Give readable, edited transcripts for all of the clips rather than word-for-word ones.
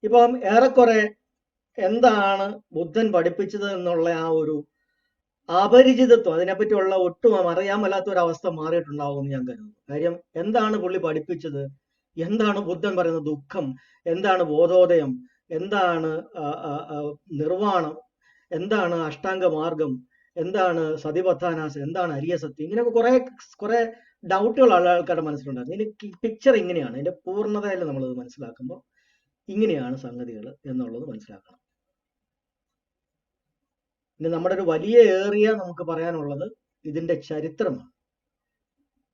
ഇപ്പം ഏറെക്കുറെ എന്താണ് ബുദ്ധൻ പഠിപ്പിച്ചത് എന്നുള്ള ആ ഒരു അപരിചിതത്വം, അതിനെപ്പറ്റിയുള്ള ഒട്ടും അറിയാൻ മേലാത്ത ഒരു അവസ്ഥ മാറിയിട്ടുണ്ടാവുമെന്ന് ഞാൻ കരുതുന്നു. കാര്യം എന്താണ് പുള്ളി പഠിപ്പിച്ചത്, എന്താണ് ബുദ്ധൻ പറയുന്നത് ദുഃഖം, എന്താണ് ബോധോദയം, എന്താണ് നിർവാണം, എന്താണ് അഷ്ടാംഗ മാർഗം, എന്താണ് സതിപത്താനാസ്, എന്താണ് അരിയ സത്യം, ഇങ്ങനെയൊക്കെ കുറെ ഡൗട്ടുകൾ ആൾക്കാരുടെ മനസ്സിലുണ്ടായിരുന്നു. ഇതിന്റെ പിക്ചർ ഇങ്ങനെയാണ്, ഇതിന്റെ പൂർണ്ണതയിൽ നമ്മളത് മനസ്സിലാക്കുമ്പോൾ ഇങ്ങനെയാണ് സംഗതികൾ എന്നുള്ളത് മനസ്സിലാക്കണം. ഇനി നമ്മുടെ ഒരു വലിയ ഏറിയ നമുക്ക് പറയാനുള്ളത് ഇതിന്റെ ചരിത്രമാണ്.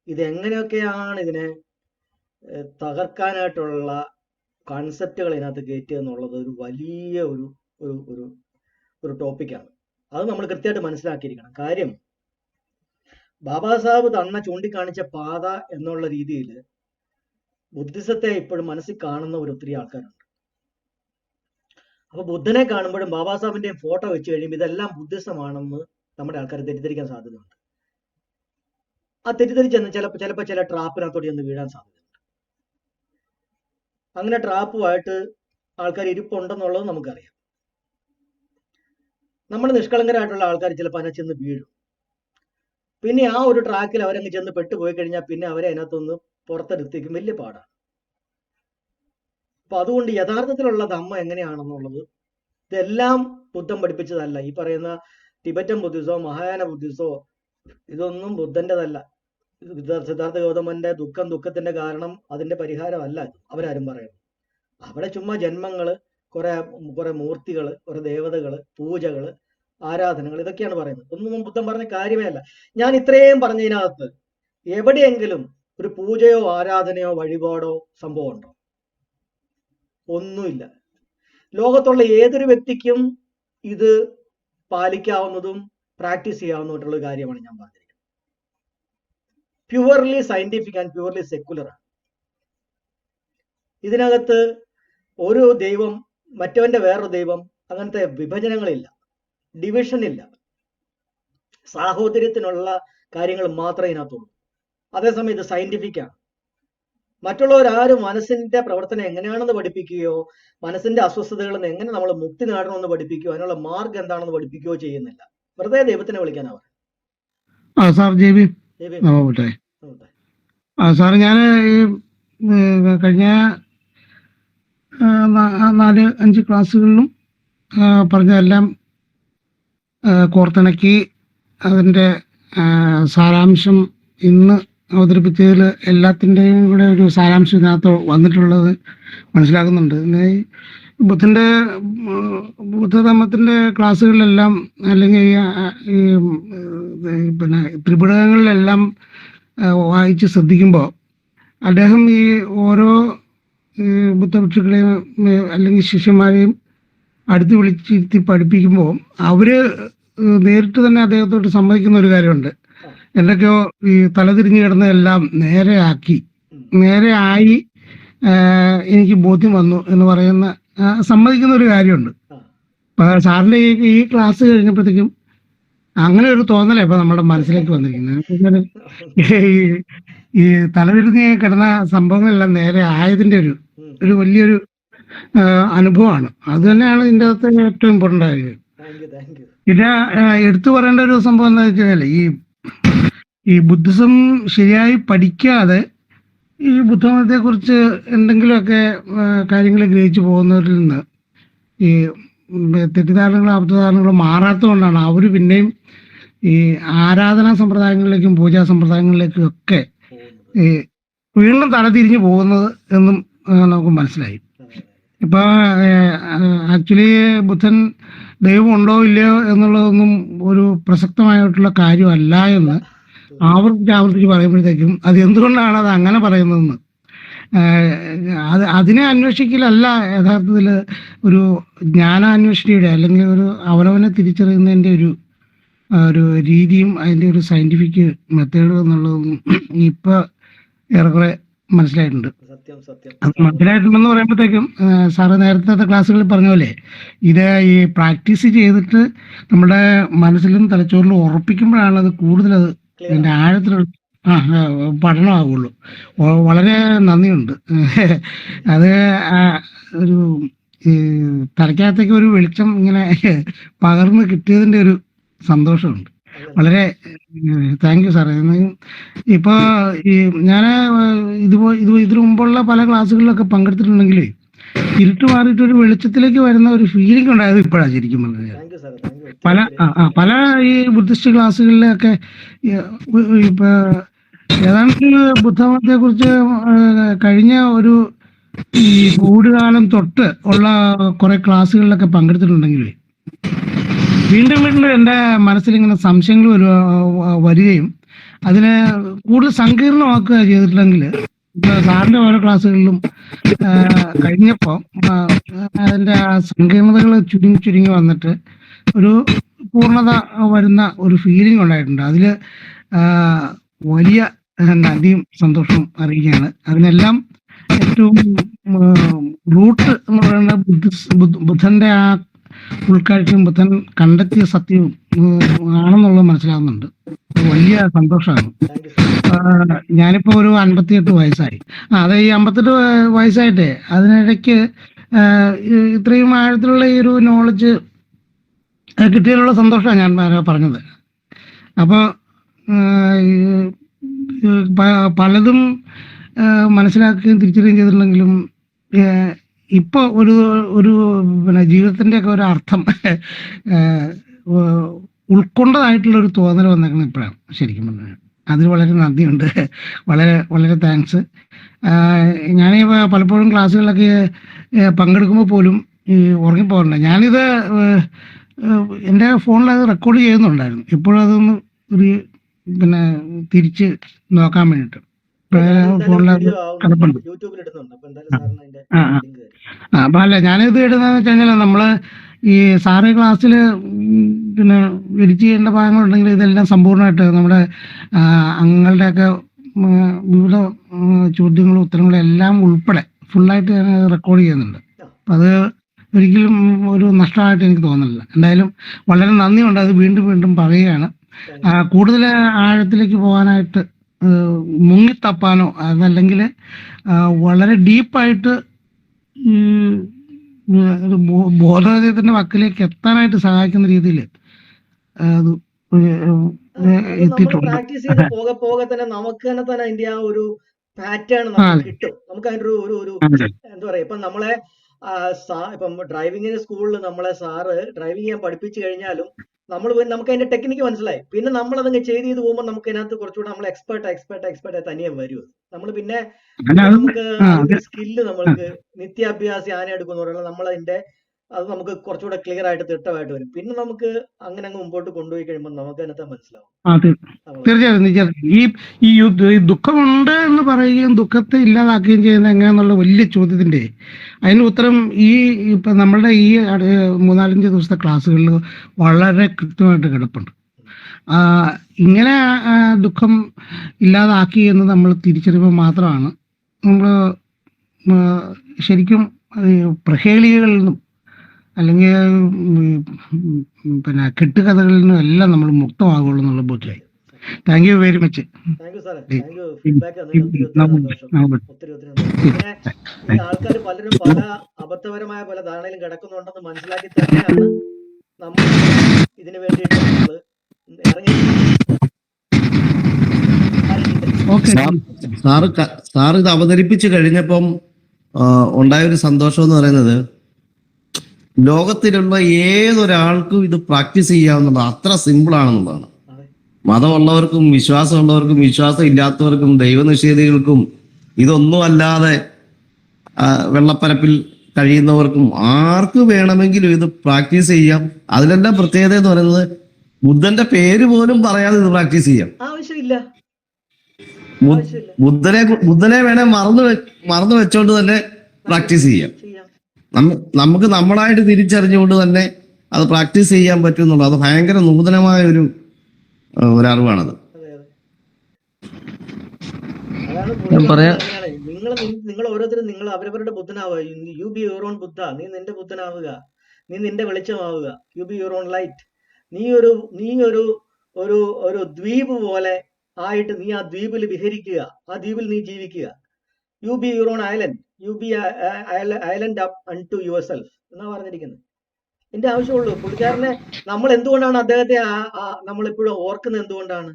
ഇതെങ്ങനെയൊക്കെയാണ് ഇതിനെ തകർക്കാനായിട്ടുള്ള കൺസെപ്റ്റുകൾ ഇതിനകത്ത് കയറ്റുക എന്നുള്ളത് ഒരു വലിയ ഒരു ഒരു ഒരു ഒരു ടോപ്പിക്കാണ്. അത് നമ്മൾ കൃത്യമായിട്ട് മനസ്സിലാക്കിയിരിക്കണം. കാര്യം ബാബാ സാഹബ് തന്ന ചൂണ്ടിക്കാണിച്ച പാത എന്നുള്ള രീതിയിൽ ബുദ്ധിസത്തെ ഇപ്പോഴും മനസ്സിൽ കാണുന്ന ഒരു ഒത്തിരി ആൾക്കാരുണ്ട്. അപ്പൊ ബുദ്ധനെ കാണുമ്പോഴും ബാബാ സാഹിബിന്റെ ഫോട്ടോ വെച്ച് കഴിയുമ്പോൾ ഇതെല്ലാം ബുദ്ധിസമാണെന്ന് നമ്മുടെ ആൾക്കാർ തെറ്റിദ്ധരിക്കാൻ സാധ്യതയുണ്ട്. ആ തെറ്റിദ്ധരിച്ചെന്ന് ചിലപ്പോൾ ചില ട്രാപ്പിനകത്തോടെ ഒന്ന് വീഴാൻ സാധ്യതയുണ്ട്. അങ്ങനെ ട്രാപ്പുമായിട്ട് ആൾക്കാർ ഇരിപ്പുണ്ടെന്നുള്ളത് നമുക്കറിയാം. നമ്മൾ നിഷ്കളങ്കരായിട്ടുള്ള ആൾക്കാർ ചിലപ്പോൾ അതിനെ ചെന്ന് വീഴും. പിന്നെ ആ ഒരു ട്രാക്കിൽ അവരങ്ങ് ചെന്ന് പെട്ടുപോയി കഴിഞ്ഞാൽ പിന്നെ അവരെ അതിനകത്തൊന്ന് പുറത്തെടുത്തേക്കും വലിയ പാടാണ്. അപ്പൊ അതുകൊണ്ട് യഥാർത്ഥത്തിലുള്ള ധമ്മ എങ്ങനെയാണെന്നുള്ളത് ഇതെല്ലാം ബുദ്ധൻ പഠിപ്പിച്ചതല്ല. ഈ പറയുന്ന ടിബറ്റൻ ബുദ്ധിസോ മഹായാന ബുദ്ധിസോ ഇതൊന്നും ബുദ്ധൻ്റെതല്ല. സിദ്ധാർത്ഥ ഗൗതമന്റെ ദുഃഖത്തിന്റെ കാരണം അതിന്റെ പരിഹാരമല്ല അവരാരും പറയുന്നു. അവിടെ ചുമ്മാ ജന്മങ്ങള്, കുറെ മൂർത്തികള്, കുറെ ദേവതകള്, പൂജകള്, ആരാധനകൾ, ഇതൊക്കെയാണ് പറയുന്നത്. ഒന്നും ബുദ്ധൻ പറഞ്ഞ കാര്യമേ അല്ല. ഞാൻ ഇത്രയും പറഞ്ഞതിനകത്ത് എവിടെയെങ്കിലും ഒരു പൂജയോ ആരാധനയോ വഴിപാടോ സംഭവം ഉണ്ടോ? ഒന്നുമില്ല. ലോകത്തുള്ള ഏതൊരു വ്യക്തിക്കും ഇത് പാലിക്കാവുന്നതും പ്രാക്ടീസ് ചെയ്യാവുന്നതുമായിട്ടുള്ള കാര്യമാണ് ഞാൻ പറഞ്ഞിരിക്കുന്നത്. Purely scientific and purely secular ആണ്. ഇതിനകത്ത് ഒരു ദൈവം മറ്റവന്റെ വേറൊരു ദൈവം, അങ്ങനത്തെ വിഭജനങ്ങളില്ല, ഡിവിഷൻ ഇല്ല. സാഹോദര്യത്തിനുള്ള കാര്യങ്ങൾ മാത്രമേ ഇതിനകത്തുള്ളൂ. അതേസമയം ഇത് സയന്റിഫിക് ആണ്. മറ്റുള്ളവരാരും മനസ്സിന്റെ പ്രവർത്തനം എങ്ങനെയാണെന്ന് പഠിപ്പിക്കുകയോ മനസ്സിന്റെ അസ്വസ്ഥതകളിൽ നിന്ന് എങ്ങനെ നമ്മൾ മുക്തി നേടണമെന്ന് പഠിപ്പിക്കുകയോ അതിനുള്ള മാർഗം എന്താണെന്ന് പഠിപ്പിക്കുകയോ ചെയ്യുന്നില്ല. വെറുതെ ദൈവത്തിനെ വിളിക്കാനാ സാറ് ഞാൻ കഴിഞ്ഞ 4-5 ക്ലാസ്സുകളിലും പറഞ്ഞതെല്ലാം കോർത്തിണക്കി അതിൻ്റെ സാരാംശം ഇന്ന് അവതരിപ്പിച്ചതിൽ എല്ലാത്തിൻ്റെയും കൂടെ ഒരു സാരാംശം ഇതിനകത്ത് വന്നിട്ടുള്ളത് മനസ്സിലാക്കുന്നുണ്ട്. ബുദ്ധധർമ്മത്തിൻ്റെ ക്ലാസ്സുകളിലെല്ലാം അല്ലെങ്കിൽ ഈ പിന്നെ ത്രിപിടകങ്ങളിലെല്ലാം വായിച്ച് ശ്രദ്ധിക്കുമ്പോൾ അദ്ദേഹം ഈ ഓരോ ബുദ്ധഭിക്ഷുക്കളെയും അല്ലെങ്കിൽ ശിഷ്യന്മാരെയും അടുത്ത് വിളിച്ചിരുത്തി പഠിപ്പിക്കുമ്പോൾ അവർ നേരിട്ട് തന്നെ അദ്ദേഹത്തോട്ട് സമ്മതിക്കുന്ന ഒരു കാര്യമുണ്ട്. എന്തൊക്കെയോ ഈ തലതിരിഞ്ഞു കിടന്നതെല്ലാം നേരെയായി എനിക്ക് ബോധ്യം വന്നു എന്ന് പറയുന്ന സമ്മതിക്കുന്ന ഒരു കാര്യമുണ്ട്. സാറിന്റെ ഈ ക്ലാസ് കഴിഞ്ഞപ്പോഴത്തേക്കും അങ്ങനെ ഒരു തോന്നലേ ഇപ്പൊ നമ്മുടെ മനസ്സിലേക്ക് വന്നിരിക്കുന്നത്. ഈ തലതിരിഞ്ഞ് കിടന്ന സംഭവങ്ങളെല്ലാം നേരെ ആയതിന്റെ ഒരു വലിയൊരു അനുഭവമാണ്. അത് തന്നെയാണ് ഇതിൻ്റെ അകത്ത് ഏറ്റവും ഇമ്പോർട്ടൻ്റ് ആയത്. പിന്നെ എടുത്തു പറയേണ്ട ഒരു സംഭവം എന്താ വെച്ച് കഴിഞ്ഞാൽ ഈ ബുദ്ധിസം ശരിയായി പഠിക്കാതെ ഈ ബുദ്ധമതത്തെ കുറിച്ച് എന്തെങ്കിലുമൊക്കെ കാര്യങ്ങൾ ഗ്രഹിച്ചു പോകുന്നവരിൽ നിന്ന് ഈ തെറ്റിദ്ധാരണകളും അബദ്ധധാരണകളും മാറാത്തതുകൊണ്ടാണ് അവർ പിന്നെയും ഈ ആരാധനാ സമ്പ്രദായങ്ങളിലേക്കും പൂജാ സമ്പ്രദായങ്ങളിലേക്കും ഒക്കെ ഈ വീണ്ടും തലതിരിഞ്ഞു പോകുന്നത് എന്നും നമുക്ക് മനസ്സിലായി. ഇപ്പൊ ആക്ച്വലി ബുദ്ധൻ ദൈവം ഉണ്ടോ ഇല്ലയോ എന്നുള്ളതൊന്നും ഒരു പ്രസക്തമായിട്ടുള്ള കാര്യമല്ല എന്ന് ആവർത്തിച്ച് പറയുമ്പോഴത്തേക്കും അത് എന്തുകൊണ്ടാണ് അത് അങ്ങനെ പറയുന്നതെന്ന് അതിനെ അന്വേഷിക്കലല്ല യഥാർത്ഥത്തിൽ ഒരു ജ്ഞാനാന്വേഷണയുടെ അല്ലെങ്കിൽ ഒരു അവനവനെ തിരിച്ചറിയുന്നതിൻ്റെ ഒരു രീതിയും അതിൻ്റെ ഒരു സയന്റിഫിക് മെത്തേഡും എന്നുള്ളതും ഇപ്പൊ ഏറെക്കുറെ മനസ്സിലായിട്ടുണ്ട്. മനസ്സിലായിട്ടുണ്ടെന്ന് പറയുമ്പോഴത്തേക്കും സാറ് നേരത്തെ ക്ലാസ്സുകളിൽ പറഞ്ഞ പോലെ ഇത് ഈ പ്രാക്ടീസ് ചെയ്തിട്ട് നമ്മുടെ മനസ്സിലും തലച്ചോറിലും ഉറപ്പിക്കുമ്പോഴാണ് അത് കൂടുതലത് അതിൻ്റെ ആഴത്തിലുള്ള പഠനമാകുള്ളൂ. വളരെ നന്ദിയുണ്ട്. അത് ഒരു ഈ തലയ്ക്കകത്തേക്ക് ഒരു വെളിച്ചം ഇങ്ങനെ പകർന്ന് കിട്ടിയതിന്റെ ഒരു സന്തോഷമുണ്ട്. അതന്നെ വളരെ താങ്ക് യു സാറേ. ഇപ്പൊ ഈ ഞാൻ ഇതിനു മുമ്പുള്ള പല ക്ലാസ്സുകളിലൊക്കെ പങ്കെടുത്തിട്ടുണ്ടെങ്കിലേ ഇരുട്ട് മാറിയിട്ട് ഒരു വെളിച്ചത്തിലേക്ക് വരുന്ന ഒരു ഫീലിംഗ് ഉണ്ടായത് ഇപ്പോഴാണ് ശരിക്കും പറഞ്ഞത്. താങ്ക് യു സാറേ, താങ്ക് യു, ഒത്തിരി പല ഒത്തിരി പല ഈ ബുദ്ധിസ്റ്റ് ക്ലാസ്സുകളിലൊക്കെ ഇപ്പൊ ഏതാണ്ട് ബുദ്ധമതത്തെ കുറിച്ച് കഴിഞ്ഞ ഒരു ഈ കോവിഡ് കാലം തൊട്ട് ഉള്ള കുറെ ക്ലാസ്സുകളിലൊക്കെ പങ്കെടുത്തിട്ടുണ്ടെങ്കിലേ വീണ്ടും വീണ്ടും എൻ്റെ മനസ്സിലിങ്ങനെ സംശയങ്ങൾ വരികയും അതിനെ കൂടുതൽ സങ്കീർണമാക്കുക ചെയ്തിട്ടുണ്ടെങ്കിൽ സാറിന്റെ ഓരോ ക്ലാസ്സുകളിലും കഴിഞ്ഞപ്പോൾ അതിന്റെ ആ സങ്കീർണതകൾ ചുരുങ്ങി ചുരുങ്ങി വന്നിട്ട് ഒരു പൂർണ്ണത വരുന്ന ഒരു ഫീലിംഗ് ഉണ്ടായിട്ടുണ്ട്. അതില് വലിയ നന്ദിയും സന്തോഷവും അറിയിക്കുകയാണ്. അതിനെല്ലാം ഏറ്റവും റൂട്ട് എന്ന് പറയുന്നത് ബുദ്ധന്റെ ആ ഉൾക്കാഴ്ചയും ബുദ്ധൻ കണ്ടെത്തിയ സത്യവും ആണെന്നുള്ളത് മനസ്സിലാവുന്നുണ്ട്. വലിയ സന്തോഷമാണ്. Thank you sir. ഞാനിപ്പോ ഒരു 58 വയസ്സായി. അതെ, ഈ 58 വയസ്സായിട്ടേ അതിനിടയ്ക്ക് ഇത്രയും ആഴത്തിലുള്ള ഈ ഒരു നോളജ് കിട്ടിയതിലുള്ള സന്തോഷമാണ് ഞാൻ പറഞ്ഞത്. അപ്പോൾ പലതും മനസ്സിലാക്കുകയും തിരിച്ചറിയുകയും ചെയ്തിട്ടുണ്ടെങ്കിലും ഇപ്പൊ ഒരു പിന്നെ ജീവിതത്തിന്റെ ഒക്കെ ഒരു അർത്ഥം ഉൾക്കൊണ്ടതായിട്ടുള്ള ഒരു തോന്നൽ വന്നേക്കുന്നത് ഇപ്പോഴാണ് ശരിക്കും പറഞ്ഞത്. അതിൽ വളരെ നന്ദിയുണ്ട്. വളരെ വളരെ താങ്ക്സ്. ഞാൻ പലപ്പോഴും ക്ലാസ്സുകളിലൊക്കെ പങ്കെടുക്കുമ്പോൾ പോലും ഈ ഉറങ്ങിപ്പോകാറുണ്ട്. ഞാനിത് എൻ്റെ ഫോണിൽ അത് റെക്കോർഡ് ചെയ്യുന്നുണ്ടായിരുന്നു. ഇപ്പോഴും അതൊന്ന് ഒരു പിന്നെ തിരിച്ച് നോക്കാൻ വേണ്ടിയിട്ട് ഫോണിൽ അത് കിടപ്പുണ്ട്. യൂട്യൂബിൽ ഇടുന്നുണ്ട്. അപ്പൊ എന്തായാലും സാറിന് അതിന്റെ ലിങ്ക് തരും. അപ്പൊ അല്ല, ഞാനിത് ഇടുന്നതെന്ന് വെച്ച് കഴിഞ്ഞാൽ നമ്മള് ഈ സാറ് ക്ലാസ്സിൽ പിന്നെ എഡിറ്റ് ചെയ്യേണ്ട ഭാഗങ്ങളുണ്ടെങ്കിൽ ഇതെല്ലാം സമ്പൂർണ്ണമായിട്ട് നമ്മുടെ അംഗങ്ങളുടെയൊക്കെ വിവിധ ചോദ്യങ്ങളും ഉത്തരങ്ങളും എല്ലാം ഉൾപ്പെടെ ഫുള്ളായിട്ട് ഞാൻ റെക്കോർഡ് ചെയ്യുന്നുണ്ട്. അപ്പം അത് ഒരിക്കലും ഒരു നഷ്ടമായിട്ട് എനിക്ക് തോന്നുന്നില്ല. എന്തായാലും വളരെ നന്ദിയുണ്ട്. അത് വീണ്ടും വീണ്ടും പറയുകയാണ്. കൂടുതൽ ആഴത്തിലേക്ക് പോകാനായിട്ട് മുങ്ങിത്തപ്പാനോ അതല്ലെങ്കിൽ വളരെ ഡീപ്പായിട്ട് ബോധോദയത്തിന്റെ വക്കിലേക്ക് എത്താനായിട്ട് സഹായിക്കുന്ന രീതിയിൽ അത് എത്തിയിട്ടുണ്ട്. പ്രാക്ടീസ് ചെയ്ത് പോകെ പോകെ തന്നെ നമുക്ക് തന്നെ അതിന്റെ ആ ഒരു പാറ്റേൺ നമുക്ക് കിട്ടും. നമുക്ക് അതിന്റെ ഒരു എന്താ പറയാ, ഇപ്പൊ നമ്മളെ ഇപ്പം ഡ്രൈവിങ്ങിന് സ്കൂളിൽ നമ്മളെ സാറ് ഡ്രൈവിംഗ് ചെയ്യാൻ പഠിപ്പിച്ചു കഴിഞ്ഞാലും നമുക്ക് അതിന്റെ ടെക്നിക്ക് മനസ്സിലായി. പിന്നെ നമ്മൾ അതങ്ങ് ചെയ്ത് പോകുമ്പോൾ നമുക്ക് അതിനകത്ത് കുറച്ചുകൂടെ നമ്മൾ എക്സ്പെർട്ട് തനിയെ വരും. നമ്മൾ പിന്നെ നമുക്ക് സ്കില്ല് നമ്മൾക്ക് നിത്യാഭ്യാസി ആന എടുക്കുന്ന പറയുന്നത് നമ്മളതിന്റെ അത് നമുക്ക് കുറച്ചുകൂടെ ക്ലിയർ ആയിട്ട് തിട്ടമായിട്ട് വരും. പിന്നെ നമുക്ക് അങ്ങനെ അങ്ങ് മുമ്പോട്ട് കൊണ്ടുപോയി കഴിയുമ്പോൾ നമുക്ക് അതിനകത്ത് മനസ്സിലാവും. തീർച്ചയായും ഈ ദുഃഖമുണ്ട് എന്ന് പറയുകയും ദുഃഖത്തെ ഇല്ലാതാക്കുകയും ചെയ്യുന്ന എങ്ങനെയാന്നുള്ള വലിയ ചോദ്യത്തിന്റെ അതിന് ഉത്തരം ഇപ്പൊ നമ്മളുടെ ഈ 3-4 ദിവസത്തെ ക്ലാസ്സുകളിൽ വളരെ കൃത്യമായിട്ട് കിടപ്പുണ്ട്. ഇങ്ങനെ ദുഃഖം ഇല്ലാതാക്കി എന്ന് നമ്മൾ തിരിച്ചറിയുമ്പോൾ മാത്രമാണ് നമ്മൾ ശരിക്കും പ്രഹേളികളിൽ നിന്നും അല്ലെങ്കിൽ പിന്നെ കെട്ടുകഥകളിൽ നിന്നും എല്ലാം നമ്മൾ മുക്തമാകുള്ളൂ എന്നുള്ള ബോധ്യമായി. Thank you very much. ആൾക്കാർ പലരും പല അബദ്ധപരമായ പല ധാരണയിലും കിടക്കുന്നുണ്ടെന്ന് മനസ്സിലാക്കി തന്നെയാണ് നമ്മൾ ഇതിനു വേണ്ടിയിട്ട് നമ്മൾ ഇറങ്ങി. സാറ് ഇത് അവതരിപ്പിച്ചു കഴിഞ്ഞപ്പം ഉണ്ടായൊരു സന്തോഷം എന്ന് പറയുന്നത് ലോകത്തിലുള്ള ഏതൊരാൾക്കും ഇത് പ്രാക്ടീസ് ചെയ്യാവുന്നത് അത്ര സിമ്പിൾ ആണെന്നുള്ളതാണ്. മതമുള്ളവർക്കും വിശ്വാസമുള്ളവർക്കും വിശ്വാസം ഇല്ലാത്തവർക്കും ദൈവനിഷേധികൾക്കും ഇതൊന്നും അല്ലാതെ വെള്ളപ്പരപ്പിൽ കഴിയുന്നവർക്കും ആർക്ക് വേണമെങ്കിലും ഇത് പ്രാക്ടീസ് ചെയ്യാം. അതിലെല്ലാം പ്രത്യേകത എന്ന് പറയുന്നത് ബുദ്ധന്റെ പേര് പോലും പറയാതെ ഇത് പ്രാക്ടീസ് ചെയ്യാം. ആവശ്യമില്ല. ബുദ്ധനെ വേണേ മറന്നു വെച്ചോണ്ട് തന്നെ പ്രാക്ടീസ് ചെയ്യാം. നമുക്ക് നമ്മളായിട്ട് തിരിച്ചറിഞ്ഞുകൊണ്ട് തന്നെ അത് പ്രാക്ടീസ് ചെയ്യാൻ പറ്റും എന്നുള്ളത് അത് ഭയങ്കര നൂതനമായ ഒരു അറിവാണത്. നിങ്ങൾ ഓരോരുത്തരും നിങ്ങൾ അവരവരുടെ ബുദ്ധനാവുക. You be your own Buddha. നീ നിന്റെ ബുദ്ധനാവുക. നീ നിന്റെ വെളിച്ചമാവുക. You be your own light. നീ ഒരു ദ്വീപ് പോലെ ആയിട്ട് നീ ആ ദ്വീപിൽ വിഹരിക്കുക. ആ ദ്വീപിൽ നീ ജീവിക്കുക. You be your own island. You be island up unto yourself. എന്നാ പറഞ്ഞിരിക്കുന്നത്. എന്റെ ആവശ്യമുള്ളൂ. പുള്ളിക്കാരനെ നമ്മൾ എന്തുകൊണ്ടാണ് അദ്ദേഹത്തെ നമ്മളിപ്പോഴും ഓർക്കുന്നത്? എന്തുകൊണ്ടാണ്?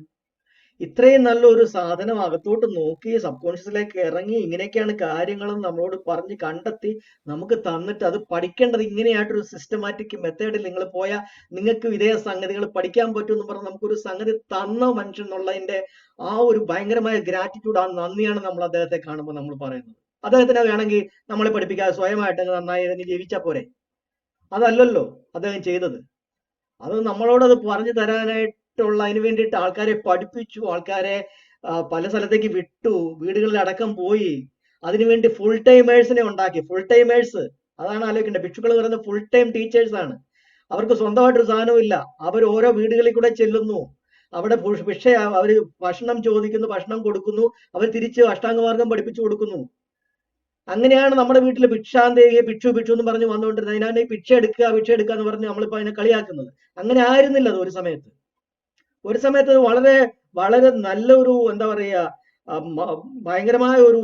ഇത്രയും നല്ലൊരു സാധനം അകത്തോട്ട് നോക്കി സബ് കോൺഷ്യസിലേക്ക് ഇറങ്ങി ഇങ്ങനെയൊക്കെയാണ് കാര്യങ്ങളെന്ന് നമ്മളോട് പറഞ്ഞ് കണ്ടെത്തി നമുക്ക് തന്നിട്ട് അത് പഠിക്കേണ്ടത് ഇങ്ങനെയായിട്ടൊരു സിസ്റ്റമാറ്റിക് മെത്തേഡിൽ നിങ്ങൾ പോയാൽ നിങ്ങൾക്ക് ഇതേ സംഗതികൾ പഠിക്കാൻ പറ്റും എന്ന് പറഞ്ഞ് നമുക്കൊരു സംഗതി തന്ന മനുഷ്യൻ എന്നുള്ളതിന്റെ ആ ഒരു ഭയങ്കരമായ ഗ്രാറ്റിറ്റ്യൂഡ്, ആ നന്ദിയാണ് നമ്മൾ അദ്ദേഹത്തെ കാണുമ്പോൾ നമ്മൾ പറയുന്നത്. അദ്ദേഹത്തിന് വേണമെങ്കിൽ നമ്മളെ പഠിപ്പിക്കാതെ സ്വയമായിട്ട് നന്നായി ജീവിച്ചാൽ പോരെ? അതല്ലല്ലോ അദ്ദേഹം ചെയ്തത്. അത് നമ്മളോട് അത് പറഞ്ഞു തരാനായിട്ടുള്ള അതിന് വേണ്ടിയിട്ട് ആൾക്കാരെ പഠിപ്പിച്ചു, ആൾക്കാരെ പല സ്ഥലത്തേക്ക് വിട്ടു, വീടുകളിൽ അടക്കം പോയി, അതിനുവേണ്ടി ഫുൾ ടൈമേഴ്സിനെ ഉണ്ടാക്കി. ഫുൾ ടൈമേഴ്സ്, അതാണ് ആലോചിക്കേണ്ടത്. ഭിക്ഷുക്കൾ പറയുന്നത് ഫുൾ ടൈം ടീച്ചേഴ്സ് ആണ്. അവർക്ക് സ്വന്തമായിട്ടൊരു സാധനവും ഇല്ല. അവർ ഓരോ വീടുകളിൽ കൂടെ ചെല്ലുന്നു, അവിടെ ഭിക്ഷ, അവർ ഭക്ഷണം ചോദിക്കുന്നു, ഭക്ഷണം കൊടുക്കുന്നു, അവർ തിരിച്ച് അഷ്ടാംഗമാർഗം പഠിപ്പിച്ചു കൊടുക്കുന്നു. അങ്ങനെയാണ് നമ്മുടെ വീട്ടിൽ ഭിക്ഷാന്തേയെ ഭിക്ഷു ഭിക്ഷു എന്ന് പറഞ്ഞ് വന്നുകൊണ്ടിരുന്നത്. അതിനാണ് ഈ ഭിക്ഷ എടുക്കുക എന്ന് പറഞ്ഞ് നമ്മളിപ്പോ അതിനെ കളിയാക്കുന്നത്. അങ്ങനെ ആയിരുന്നില്ല അത് ഒരു സമയത്ത്. ഒരു സമയത്ത് അത് വളരെ വളരെ നല്ലൊരു എന്താ പറയുക, ഭയങ്കരമായ ഒരു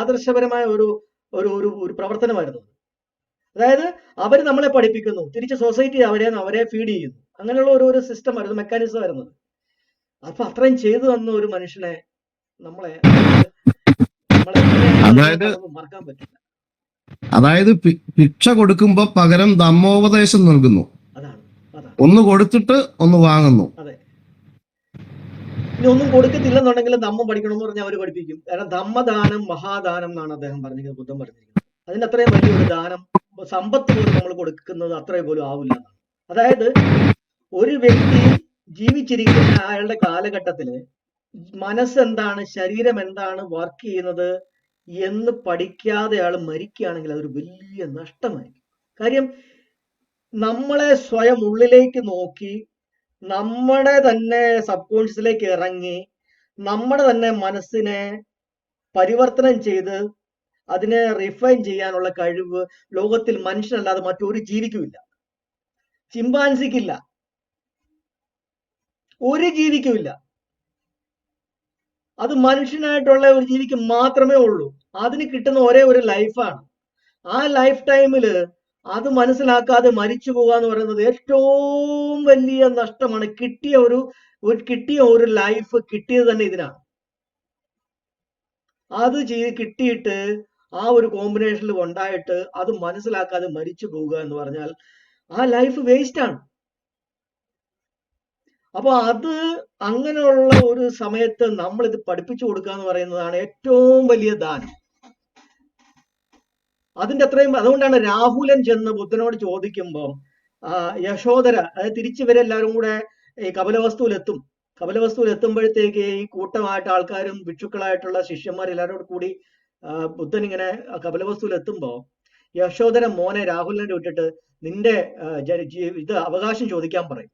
ആദർശപരമായ ഒരു ഒരു ഒരു പ്രവർത്തനമായിരുന്നു. അതായത് അവർ നമ്മളെ പഠിപ്പിക്കുന്നു, തിരിച്ച് സൊസൈറ്റി അവരെ ഫീഡ് ചെയ്യുന്നു. അങ്ങനെയുള്ള ഒരു സിസ്റ്റം ആയിരുന്നു, മെക്കാനിസം ആയിരുന്നത്. അപ്പൊ അത്രയും ചെയ്തു തന്ന ഒരു മനുഷ്യനെ നമ്മളെ അതായത് മറക്കാൻ പറ്റില്ല. അതായത് ഭിക്ഷ കൊടുക്കുമ്പോ പകരം ധമ്മോപദേശം നൽകുന്നു. അതാണ് ഒന്ന് കൊടുത്തിട്ട് ഒന്ന് വാങ്ങുന്നു. അതെ. ഇനി ഒന്നും കൊടുക്കത്തില്ലെന്നുണ്ടെങ്കിൽ ധമ്മം പഠിക്കണമെന്ന് പറഞ്ഞാൽ അവർ പഠിപ്പിക്കും. കാരണം ധമ്മദാനം മഹാദാനം എന്നാണ് അദ്ദേഹം പറഞ്ഞിരിക്കുന്നത്, ബുദ്ധൻ പറഞ്ഞിരിക്കുന്നത്. അതിന് അത്രയും വലിയൊരു ദാനം, സമ്പത്ത് പോലും നമ്മൾ കൊടുക്കുന്നത് അത്രയും പോലും ആവില്ല എന്നാണ്. അതായത് ഒരു വ്യക്തി ജീവിച്ചിരിക്കുന്ന അയാളുടെ കാലഘട്ടത്തില് മനസ്സെന്താണ്, ശരീരം എന്താണ് വർക്ക് ചെയ്യുന്നത് എന്ന് പഠിക്കാതെ അയാൾ മരിക്കുകയാണെങ്കിൽ അതൊരു വലിയ നഷ്ടമായിരിക്കും. കാര്യം നമ്മളെ സ്വയം ഉള്ളിലേക്ക് നോക്കി, നമ്മുടെ തന്നെ സബ് കോൺഷ്യസിലേക്ക് ഇറങ്ങി, നമ്മുടെ തന്നെ മനസ്സിനെ പരിവർത്തനം ചെയ്ത് അതിനെ റിഫൈൻ ചെയ്യാനുള്ള കഴിവ് ലോകത്തിൽ മനുഷ്യനല്ലാതെ മറ്റൊരു ജീവിക്കുമില്ല. ചിമ്പാൻസിക്കില്ല, ഒരു ജീവിക്കുമില്ല. അത് മനുഷ്യനായിട്ടുള്ള ഒരു ജീവിക്ക് മാത്രമേ ഉള്ളൂ. അതിന് കിട്ടുന്ന ഒരേ ഒരു ലൈഫാണ്. ആ ലൈഫ് ടൈമില് അത് മനസ്സിലാക്കാതെ മരിച്ചു പോകുക എന്ന് പറയുന്നത് ഏറ്റവും വലിയ നഷ്ടമാണ്. കിട്ടിയ ഒരു ലൈഫ് കിട്ടിയത് തന്നെ ഇതിനാണ്. അത് കിട്ടിയിട്ട് ആ ഒരു കോമ്പിനേഷനിൽ ഉണ്ടായിട്ട് അത് മനസ്സിലാക്കാതെ മരിച്ചു പോവുക എന്ന് പറഞ്ഞാൽ ആ ലൈഫ് വേസ്റ്റ് ആണ്. അപ്പൊ അത് അങ്ങനെയുള്ള ഒരു സമയത്ത് നമ്മൾ ഇത് പഠിപ്പിച്ചു കൊടുക്കുക എന്ന് പറയുന്നതാണ് ഏറ്റവും വലിയ ദാനം. അതിന്റെ അത്രയും, അതുകൊണ്ടാണ് രാഹുലൻ ചെന്ന് ബുദ്ധനോട് ചോദിക്കുമ്പോൾ യശോധര, അതായത് തിരിച്ചിവരെല്ലാവരും കൂടെ ഈ കപിലവസ്തുവിൽ എത്തുമ്പോഴത്തേക്ക് ഈ കൂട്ടമായിട്ട് ആൾക്കാരും ഭിക്ഷുക്കളായിട്ടുള്ള ശിഷ്യന്മാരെല്ലാവരും കൂടി ബുദ്ധൻ ഇങ്ങനെ കപിലവസ്തുവിൽ എത്തുമ്പോൾ യശോധര മോനെ രാഹുലിനെ വിട്ടിട്ട് നിന്റെ ഇത് അവകാശം ചോദിക്കാൻ പറയും.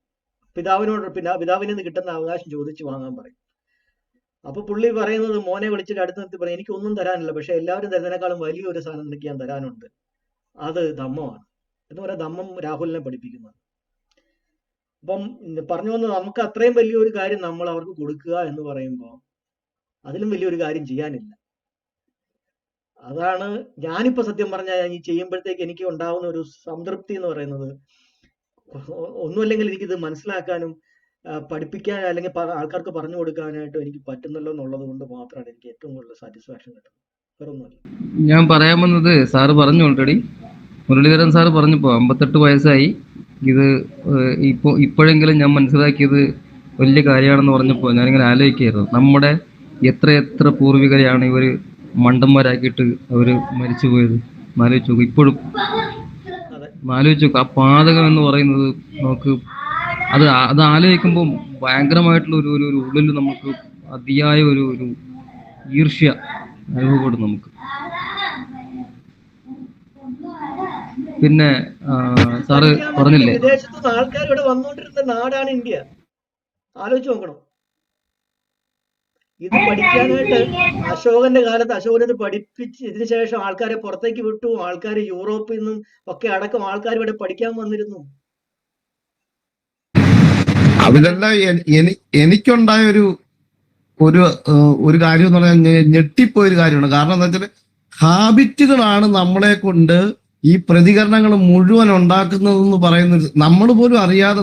പിതാവിൽ നിന്ന് കിട്ടുന്ന അവകാശം ചോദിച്ചു വാങ്ങാൻ പറയും. അപ്പൊ പുള്ളി പറയുന്നത്, മോനെ വിളിച്ചിട്ട് അടുത്ത് നിർത്തി പറയും, എനിക്കൊന്നും തരാനില്ല, പക്ഷെ എല്ലാവരും തരുന്നതിനേക്കാളും വലിയൊരു സാധനം എനിക്ക് ഞാൻ തരാനുണ്ട്, അത് ധമ്മമാണ് എന്ന് പറയാൻ ധമ്മം രാഹുലിനെ പഠിപ്പിക്കുന്നത്. അപ്പം പറഞ്ഞു വന്നത്, നമുക്ക് അത്രയും വലിയൊരു കാര്യം നമ്മൾ അവർക്ക് കൊടുക്കുക എന്ന് പറയുമ്പോൾ അതിലും വലിയൊരു കാര്യം ചെയ്യാനില്ല. അതാണ് ഞാനിപ്പോ സത്യം പറഞ്ഞാൽ ഈ ചെയ്യുമ്പോഴത്തേക്ക് എനിക്ക് ഉണ്ടാവുന്ന ഒരു സംതൃപ്തി എന്ന് പറയുന്നത്. ഒന്നുമല്ലെങ്കിൽ എനിക്കിത് മനസ്സിലാക്കാനും പഠിപ്പിക്കാൻ അല്ലെങ്കിൽ ആൾക്കാർക്ക് പറഞ്ഞു കൊടുക്കാനായിട്ടും എനിക്ക് പറ്റുന്നല്ലോ എന്നുള്ളത് കൊണ്ട് മാത്രമാണ് എനിക്ക് ഏറ്റവും കൂടുതൽ സാറ്റിസ്ഫാക്ഷൻ കിട്ടുന്നത്. വേറൊന്നുമല്ല. ഞാൻ പറയാൻ വന്നത്, സാറ് പറഞ്ഞു ഓൾറെഡി, മുരളീധരൻ സാറ് പറഞ്ഞപ്പോൾ 58 വയസ്സായി, ഇത് ഇപ്പോഴെങ്കിലും ഞാൻ മനസ്സിലാക്കിയത് വലിയ കാര്യമാണെന്ന് പറഞ്ഞപ്പോൾ ഞാനിങ്ങനെ ആലോചിക്കുകയായിരുന്നു, നമ്മുടെ എത്ര പൂർവികരെയാണ് ഇവർ മണ്ടന്മാരാക്കിയിട്ട് അവർ മരിച്ചു പോയത്. ആലോചിച്ച് നോക്കും, ഇപ്പോഴും ആലോചിച്ച് നോക്കും. ആ പാതകം എന്ന് പറയുന്നത് നമുക്ക് അത് ആലോചിക്കുമ്പോൾ ഭയങ്കരമായിട്ടുള്ള ഒരു ഉള്ളിൽ നമുക്ക് അതിയായ ഒരു ഈർഷ്യ അനുഭവപ്പെടും നമുക്ക്. പിന്നെ സാറ് പറഞ്ഞില്ലേ, വിദേശത്തുനിന്ന് ആൾക്കാർ ഇവിടെ വന്നുകൊണ്ടിരുന്ന നാടാണ് ഇന്ത്യ. ആലോചിച്ച് നോക്കണം. ഇത് പഠിക്കാനായിട്ട് അശോകന്റെ കാലത്ത് അശോകൻ ഇത് പഠിപ്പിച്ച് ഇതിനു ശേഷം ആൾക്കാരെ പുറത്തേക്ക് വിട്ടു. ആൾക്കാർ യൂറോപ്പിൽ നിന്നും ഒക്കെ അടക്കം ആൾക്കാർ ഇവിടെ പഠിക്കാൻ വന്നിരുന്നു. അതിലെല്ലാം എനിക്കുണ്ടായ ഒരു കാര്യം എന്ന് പറഞ്ഞാൽ ഞെട്ടിപ്പോയൊരു കാര്യമാണ്. കാരണം എന്താ വെച്ചാൽ ഹാബിറ്റുകളാണ് നമ്മളെ കൊണ്ട് ഈ പ്രതികരണങ്ങൾ മുഴുവൻ ഉണ്ടാക്കുന്നതെന്ന് പറയുന്നത് നമ്മൾ പോലും അറിയാതെ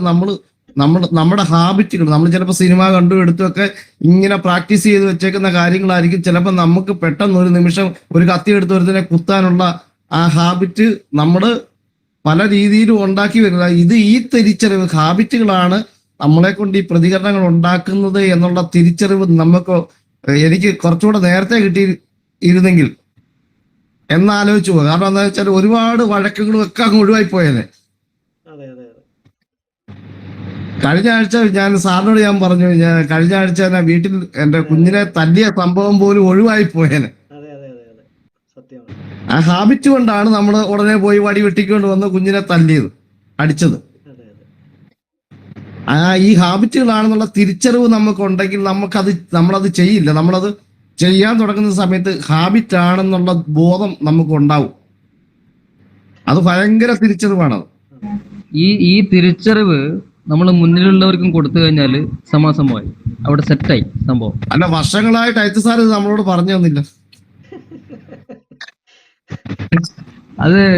നമ്മുടെ ഹാബിറ്റുകൾ, നമ്മൾ ചിലപ്പോൾ സിനിമ കണ്ടു എടുത്തൊക്കെ ഇങ്ങനെ പ്രാക്ടീസ് ചെയ്ത് വെച്ചേക്കുന്ന കാര്യങ്ങളായിരിക്കും ചിലപ്പോൾ നമുക്ക് പെട്ടെന്ന് ഒരു നിമിഷം ഒരു കത്തി എടുത്ത് ഒരുത്തിനെ കുത്താനുള്ള ആ ഹാബിറ്റ് നമ്മൾ പല രീതിയിലും ഉണ്ടാക്കി വരുന്നത്. ഈ തിരിച്ചറിവ് ഹാബിറ്റുകളാണ് നമ്മളെ കൊണ്ട് ഈ പ്രതികരണങ്ങൾ ഉണ്ടാക്കുന്നത് എന്നുള്ള തിരിച്ചറിവ് എനിക്ക് കുറച്ചുകൂടെ നേരത്തെ ഇരുന്നെങ്കിൽ എന്നാലോചിച്ചു പോകും. കാരണം എന്താ വെച്ചാൽ ഒരുപാട് വഴക്കുകളും ഒക്കെ അങ്ങ് ഒഴിവായി പോയേനെ. കഴിഞ്ഞ ആഴ്ച ഞാൻ സാറിനോട് പറഞ്ഞു, കഴിഞ്ഞ ആഴ്ച വീട്ടിൽ എന്റെ കുഞ്ഞിനെ തല്ലിയ സംഭവം പോലും ഒഴിവായി പോയേനെ. ആ ഹാബിറ്റ് കൊണ്ടാണ് നമ്മൾ ഉടനെ പോയി വടി വെട്ടിക്കൊണ്ട് വന്ന് കുഞ്ഞിനെ തല്ലിയത്, അടിച്ചത്. ഈ ഹാബിറ്റുകളാണെന്നുള്ള തിരിച്ചറിവ് നമുക്കുണ്ടെങ്കിൽ നമ്മളത് ചെയ്യില്ല. നമ്മളത് ചെയ്യാൻ തുടങ്ങുന്ന സമയത്ത് ഹാബിറ്റ് ആണെന്നുള്ള ബോധം നമുക്ക് ഉണ്ടാവും. അത് ഭയങ്കര തിരിച്ചറിവാണത്. ഈ തിരിച്ചറിവ് നമ്മൾ മുന്നിലുള്ളവർക്കും കൊടുത്തു കഴിഞ്ഞാല് സമാസമായി അവിടെ സെറ്റായി സംഭവം. അല്ല, വർഷങ്ങളായിട്ട് അയച്ച സാർ ഇത് നമ്മളോട് പറഞ്ഞു തന്നില്ല.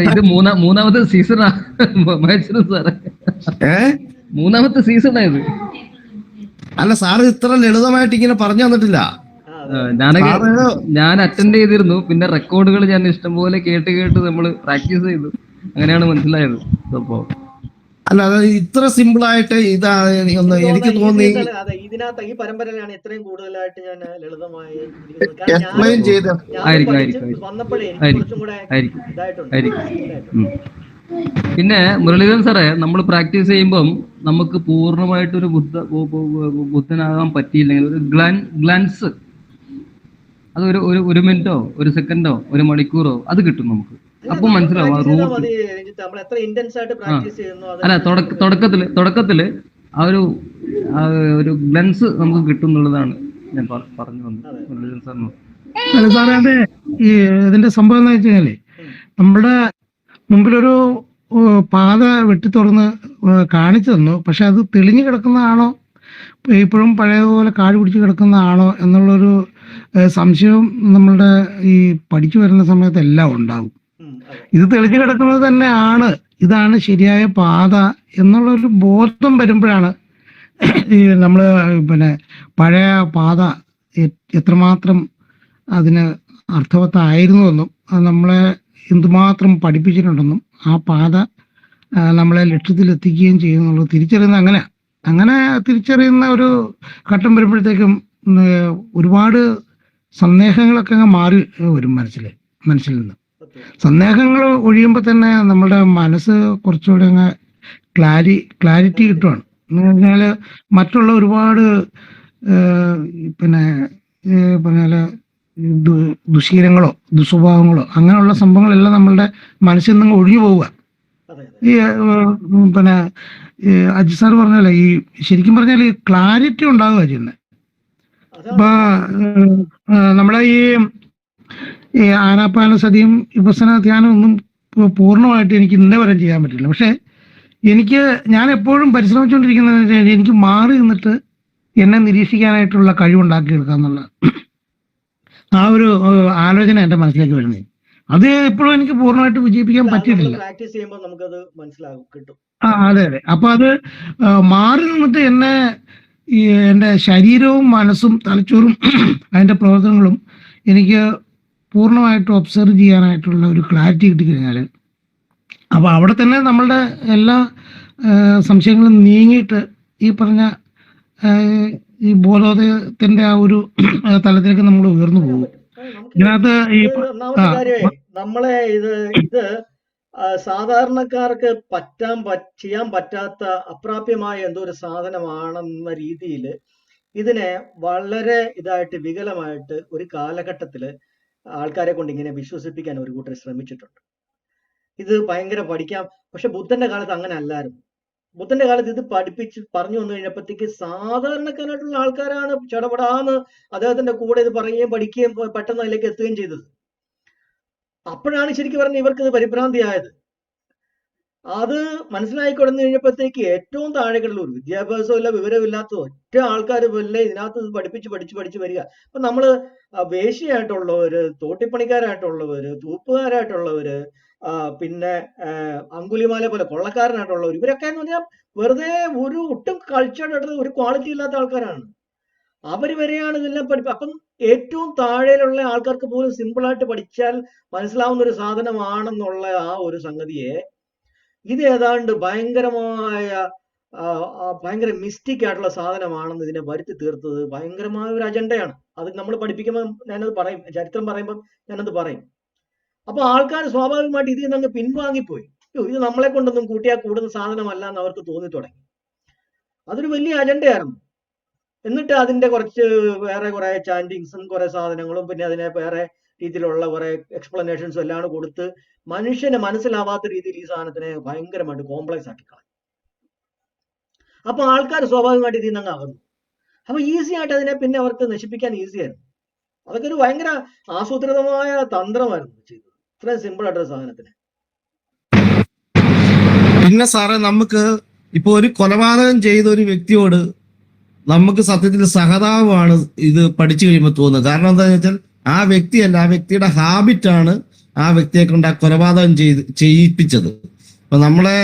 ഇത് മൂന്നാമത്തെ സീസണാ സാറേ, മൂന്നാമത്തെ സീസണായത്. അല്ല, സാറ് ഇത്ര ലളിതമായിട്ട് ഇങ്ങനെ പറഞ്ഞു തന്നിട്ടില്ല. ഞാൻ അറ്റൻഡ് ചെയ്തിരുന്നു, പിന്നെ റെക്കോർഡുകൾ ഞാൻ ഇഷ്ടംപോലെ കേട്ട് നമ്മൾ പ്രാക്ടീസ് ചെയ്തു, അങ്ങനെയാണ് മനസ്സിലായത് സംഭവം. അല്ല, അത് ഇത്ര സിമ്പിൾ ആയിട്ട് എനിക്ക് തോന്നി ഇതിനകത്ത് ഈ പരമ്പരയിലാണ് ഇത്രയും കൂടുതലായിട്ട് ഞാൻ ലളിതമായി എക്സ്പ്ലെയിൻ ചെയ്ത് വന്നപ്പോഴേ കുറച്ചും കൂടെ ആയിരിക്കും. പിന്നെ മുരളീധരൻ സാറേ, നമ്മൾ പ്രാക്ടീസ് ചെയ്യുമ്പം നമുക്ക് പൂർണ്ണമായിട്ടൊരു ബുദ്ധനാകാൻ പറ്റിയില്ലെങ്കിൽ ഒരു ഗ്ലാൻസ്, അത് ഒരു മിനിറ്റോ ഒരു സെക്കൻഡോ ഒരു മണിക്കൂറോ അത് കിട്ടും നമുക്ക്. അപ്പൊ മനസ്സിലാവും ആ റൂട്ട്. അല്ല, തുടക്കത്തില് ആ ഒരു ഗ്ലൻസ് നമുക്ക് കിട്ടും എന്നുള്ളതാണ് ഞാൻ പറഞ്ഞു വന്നത് മുരളീധരൻ സാറിന്. അല്ല സാറേ, അത് ഇതിന്റെ സംഭവം എന്ന് വെച്ച് കഴിഞ്ഞാല് നമ്മുടെ മുമ്പിലൊരു പാത വെട്ടി തുറന്ന് കാണിച്ചു തന്നു. പക്ഷെ അത് തെളിഞ്ഞു കിടക്കുന്നതാണോ ഇപ്പോഴും പഴയതുപോലെ കാട് പിടിച്ച് കിടക്കുന്നതാണോ എന്നുള്ളൊരു സംശയം നമ്മളുടെ ഈ പഠിച്ചു വരുന്ന സമയത്ത് എല്ലാം ഉണ്ടാകും. ഇത് തെളിഞ്ഞു കിടക്കുന്നത് തന്നെയാണ്, ഇതാണ് ശരിയായ പാത എന്നുള്ളൊരു ബോധം വരുമ്പോഴാണ് ഈ നമ്മൾ പിന്നെ പഴയ പാത എത്രമാത്രം അതിന് അർത്ഥവത്തായിരുന്നുവെന്നും അത് നമ്മളെ എന്തുമാത്രം പഠിപ്പിച്ചിട്ടുണ്ടെന്നും ആ പാത നമ്മളെ ലക്ഷ്യത്തിലെത്തിക്കുകയും ചെയ്യുന്നുള്ളത് തിരിച്ചറിയുന്ന അങ്ങനെ തിരിച്ചറിയുന്ന ഒരു ഘട്ടം വരുമ്പോഴത്തേക്കും ഒരുപാട് സന്ദേഹങ്ങളൊക്കെ അങ്ങ് മാറി വരും മനസ്സിൽ നിന്ന്. സന്ദേഹങ്ങൾ ഒഴിയുമ്പോൾ തന്നെ നമ്മുടെ മനസ്സ് കുറച്ചുകൂടെ അങ്ങ് ക്ലാരിറ്റി കിട്ടുവാണ്. എന്ന് പറഞ്ഞാൽ മറ്റുള്ള ഒരുപാട് പിന്നെ പറഞ്ഞാല് ദുശീലങ്ങളോ ദുസ്വഭാവങ്ങളോ അങ്ങനെയുള്ള സംഭവങ്ങളെല്ലാം നമ്മളുടെ മനസ്സിൽ നിന്ന് ഒഴിഞ്ഞു പോവുക. ഈ പിന്നെ അജി സാർ പറഞ്ഞല്ലേ, ഈ ശരിക്കും പറഞ്ഞാൽ ഈ ക്ലാരിറ്റി ഉണ്ടാവുക ചെയ്യുന്നത്. ഇപ്പൊ നമ്മുടെ ഈ ആനാപാനസതിയും വിപസന ധ്യാനം ഒന്നും പൂർണ്ണമായിട്ട് എനിക്ക് ഇന്നേ വരെ ചെയ്യാൻ പറ്റില്ല. പക്ഷെ ഞാൻ എപ്പോഴും പരിശ്രമിച്ചുകൊണ്ടിരിക്കുന്നത് എനിക്ക് മാറി നിന്നിട്ട് എന്നെ നിരീക്ഷിക്കാനായിട്ടുള്ള കഴിവുണ്ടാക്കിയെടുക്കുക എന്നുള്ള ആ ഒരു ആലോചന എൻ്റെ മനസ്സിലേക്ക് വരുന്നത്. അത് എപ്പോഴും എനിക്ക് പൂർണ്ണമായിട്ട് വിജയിപ്പിക്കാൻ പറ്റിയിട്ടില്ല. അതെ. അപ്പൊ അത് മാറി നിന്നിട്ട് എൻ്റെ ശരീരവും മനസ്സും തലച്ചോറും അതിൻ്റെ പ്രവർത്തനങ്ങളും എനിക്ക് പൂർണ്ണമായിട്ട് ഒബ്സർവ് ചെയ്യാനായിട്ടുള്ള ഒരു ക്ലാരിറ്റി കിട്ടിക്കഴിഞ്ഞാൽ അപ്പോൾ അവിടെ തന്നെ നമ്മളുടെ എല്ലാ സംശയങ്ങളും നീങ്ങിയിട്ട് ഈ പറഞ്ഞ ഈ ബോധോദയത്തിന്റെ ആ ഒരു തലത്തിലേക്ക് നമ്മൾ ഉയർന്നു പോകും. ഇതിനകത്ത് നമ്മളെ ഇത് സാധാരണക്കാർക്ക് ചെയ്യാൻ പറ്റാത്ത അപ്രാപ്യമായ എന്തോ ഒരു സാധനമാണെന്ന രീതിയിൽ ഇതിനെ വളരെ ഇതായിട്ട് വികലമായിട്ട് ഒരു കാലഘട്ടത്തില് ആൾക്കാരെ കൊണ്ട് ഇങ്ങനെ വിശ്വസിപ്പിക്കാൻ ഒരു കൂട്ടർ ശ്രമിച്ചിട്ടുണ്ട്. ഇത് ഭയങ്കര പഠിക്കാം. പക്ഷെ ബുദ്ധന്റെ കാലത്ത് അങ്ങനെ അല്ലായിരുന്നു. ബുദ്ധന്റെ കാലത്ത് ഇത് പറഞ്ഞു വന്നു കഴിഞ്ഞപ്പോഴത്തേക്ക് സാധാരണക്കാരായിട്ടുള്ള ആൾക്കാരാണ് ചടപടാന്ന് അദ്ദേഹത്തിന്റെ കൂടെ ഇത് പറയുകയും പഠിക്കുകയും പെട്ടെന്ന് അതിലേക്ക് എത്തുകയും ചെയ്തത്. അപ്പോഴാണ് ശരിക്കും പറഞ്ഞ ഇവർക്ക് ഇത് പരിഭ്രാന്തിയായത്. അത് മനസ്സിലായിക്കൊടുന്നു കഴിഞ്ഞപ്പോഴത്തേക്ക് ഏറ്റവും താഴെകളിൽ ഒരു വിദ്യാഭ്യാസമില്ല, വിവരമില്ലാത്ത ഒറ്റ ആൾക്കാർ പോലെ ഇതിനകത്ത് പഠിച്ച് വരിക. അപ്പൊ നമ്മള് വേശ്യയായിട്ടുള്ളവര്, തോട്ടിപ്പണിക്കാരായിട്ടുള്ളവര്, തൂപ്പുകാരായിട്ടുള്ളവര്, പിന്നെ അങ്കുലിമാലെ പോലെ കൊള്ളക്കാരനായിട്ടുള്ളവർ, ഇവരൊക്കെ എന്ന് പറഞ്ഞാൽ വെറുതെ ഒരു ഒട്ടും കൾച്ചർഡ് ഒരു ക്വാളിറ്റി ഇല്ലാത്ത ആൾക്കാരാണ്. അവർ വരെയാണ് ഇതെല്ലാം അപ്പം ഏറ്റവും താഴെയുള്ള ആൾക്കാർക്ക് പോലും സിമ്പിളായിട്ട് പഠിച്ചാൽ മനസ്സിലാവുന്ന ഒരു സാധനമാണെന്നുള്ള ആ ഒരു സംഗതിയെ ഇത് ഏതാണ്ട് ഭയങ്കര മിസ്റ്റിക് ആയിട്ടുള്ള സാധനമാണെന്ന് ഇതിനെ വരുത്തി തീർത്തത് ഭയങ്കരമായ ഒരു അജണ്ടയാണ്. അത് നമ്മൾ പഠിപ്പിക്കുമ്പോൾ ഞാനത് പറയും, ചരിത്രം പറയുമ്പോൾ ഞാനത് പറയും. അപ്പൊ ആൾക്കാർ സ്വാഭാവികമായിട്ട് ഇതിൽ നിന്ന് അങ്ങ് പിൻവാങ്ങിപ്പോയി. ഇത് നമ്മളെ കൊണ്ടൊന്നും കൂട്ടിയാൽ കൂടുന്ന സാധനമല്ല എന്ന് അവർക്ക് തോന്നി തുടങ്ങി. അതൊരു വലിയ അജണ്ടയായിരുന്നു. എന്നിട്ട് അതിന്റെ വേറെ കുറെ ചാൻറ്റിങ്സും കുറെ സാധനങ്ങളും പിന്നെ അതിനെ വേറെ രീതിയിലുള്ള കുറെ എക്സ്പ്ലനേഷൻസും എല്ലാം കൊടുത്ത് മനുഷ്യന് മനസ്സിലാവാത്ത രീതിയിൽ ഈ സാധനത്തിനെ ഭയങ്കരമായിട്ട് കോംപ്ലക്സ് ആക്കി കളഞ്ഞു. അപ്പൊ ആൾക്കാർ സ്വാഭാവികമായിട്ട് ഇതിൽ നിന്ന് അകന്നു. അപ്പൊ ഈസി ആയിട്ട് അതിനെ പിന്നെ അവർക്ക് നശിപ്പിക്കാൻ ഈസിയായിരുന്നു. അതൊക്കെ ഒരു ഭയങ്കര ആസൂത്രിതമായ തന്ത്രമായിരുന്നു ചെയ്തത്, ഇത്രയും സിമ്പിൾ ആയിട്ടൊരു സാധനത്തിന്. പിന്നെ സാറേ, നമുക്ക് ഇപ്പൊ ഒരു കൊലപാതകം ചെയ്ത ഒരു വ്യക്തിയോട് നമുക്ക് സത്യത്തിൽ സഹതാപമാണ് ഇത് പഠിച്ചു കഴിയുമ്പോൾ തോന്നുന്നത്. കാരണം എന്താണെന്ന് വെച്ചാൽ ആ വ്യക്തിയല്ല, ആ വ്യക്തിയുടെ ഹാബിറ്റാണ് ആ വ്യക്തിയെ കൊണ്ട് ആ കൊലപാതകം ചെയ്യിപ്പിച്ചത്. അപ്പൊ നമ്മളെ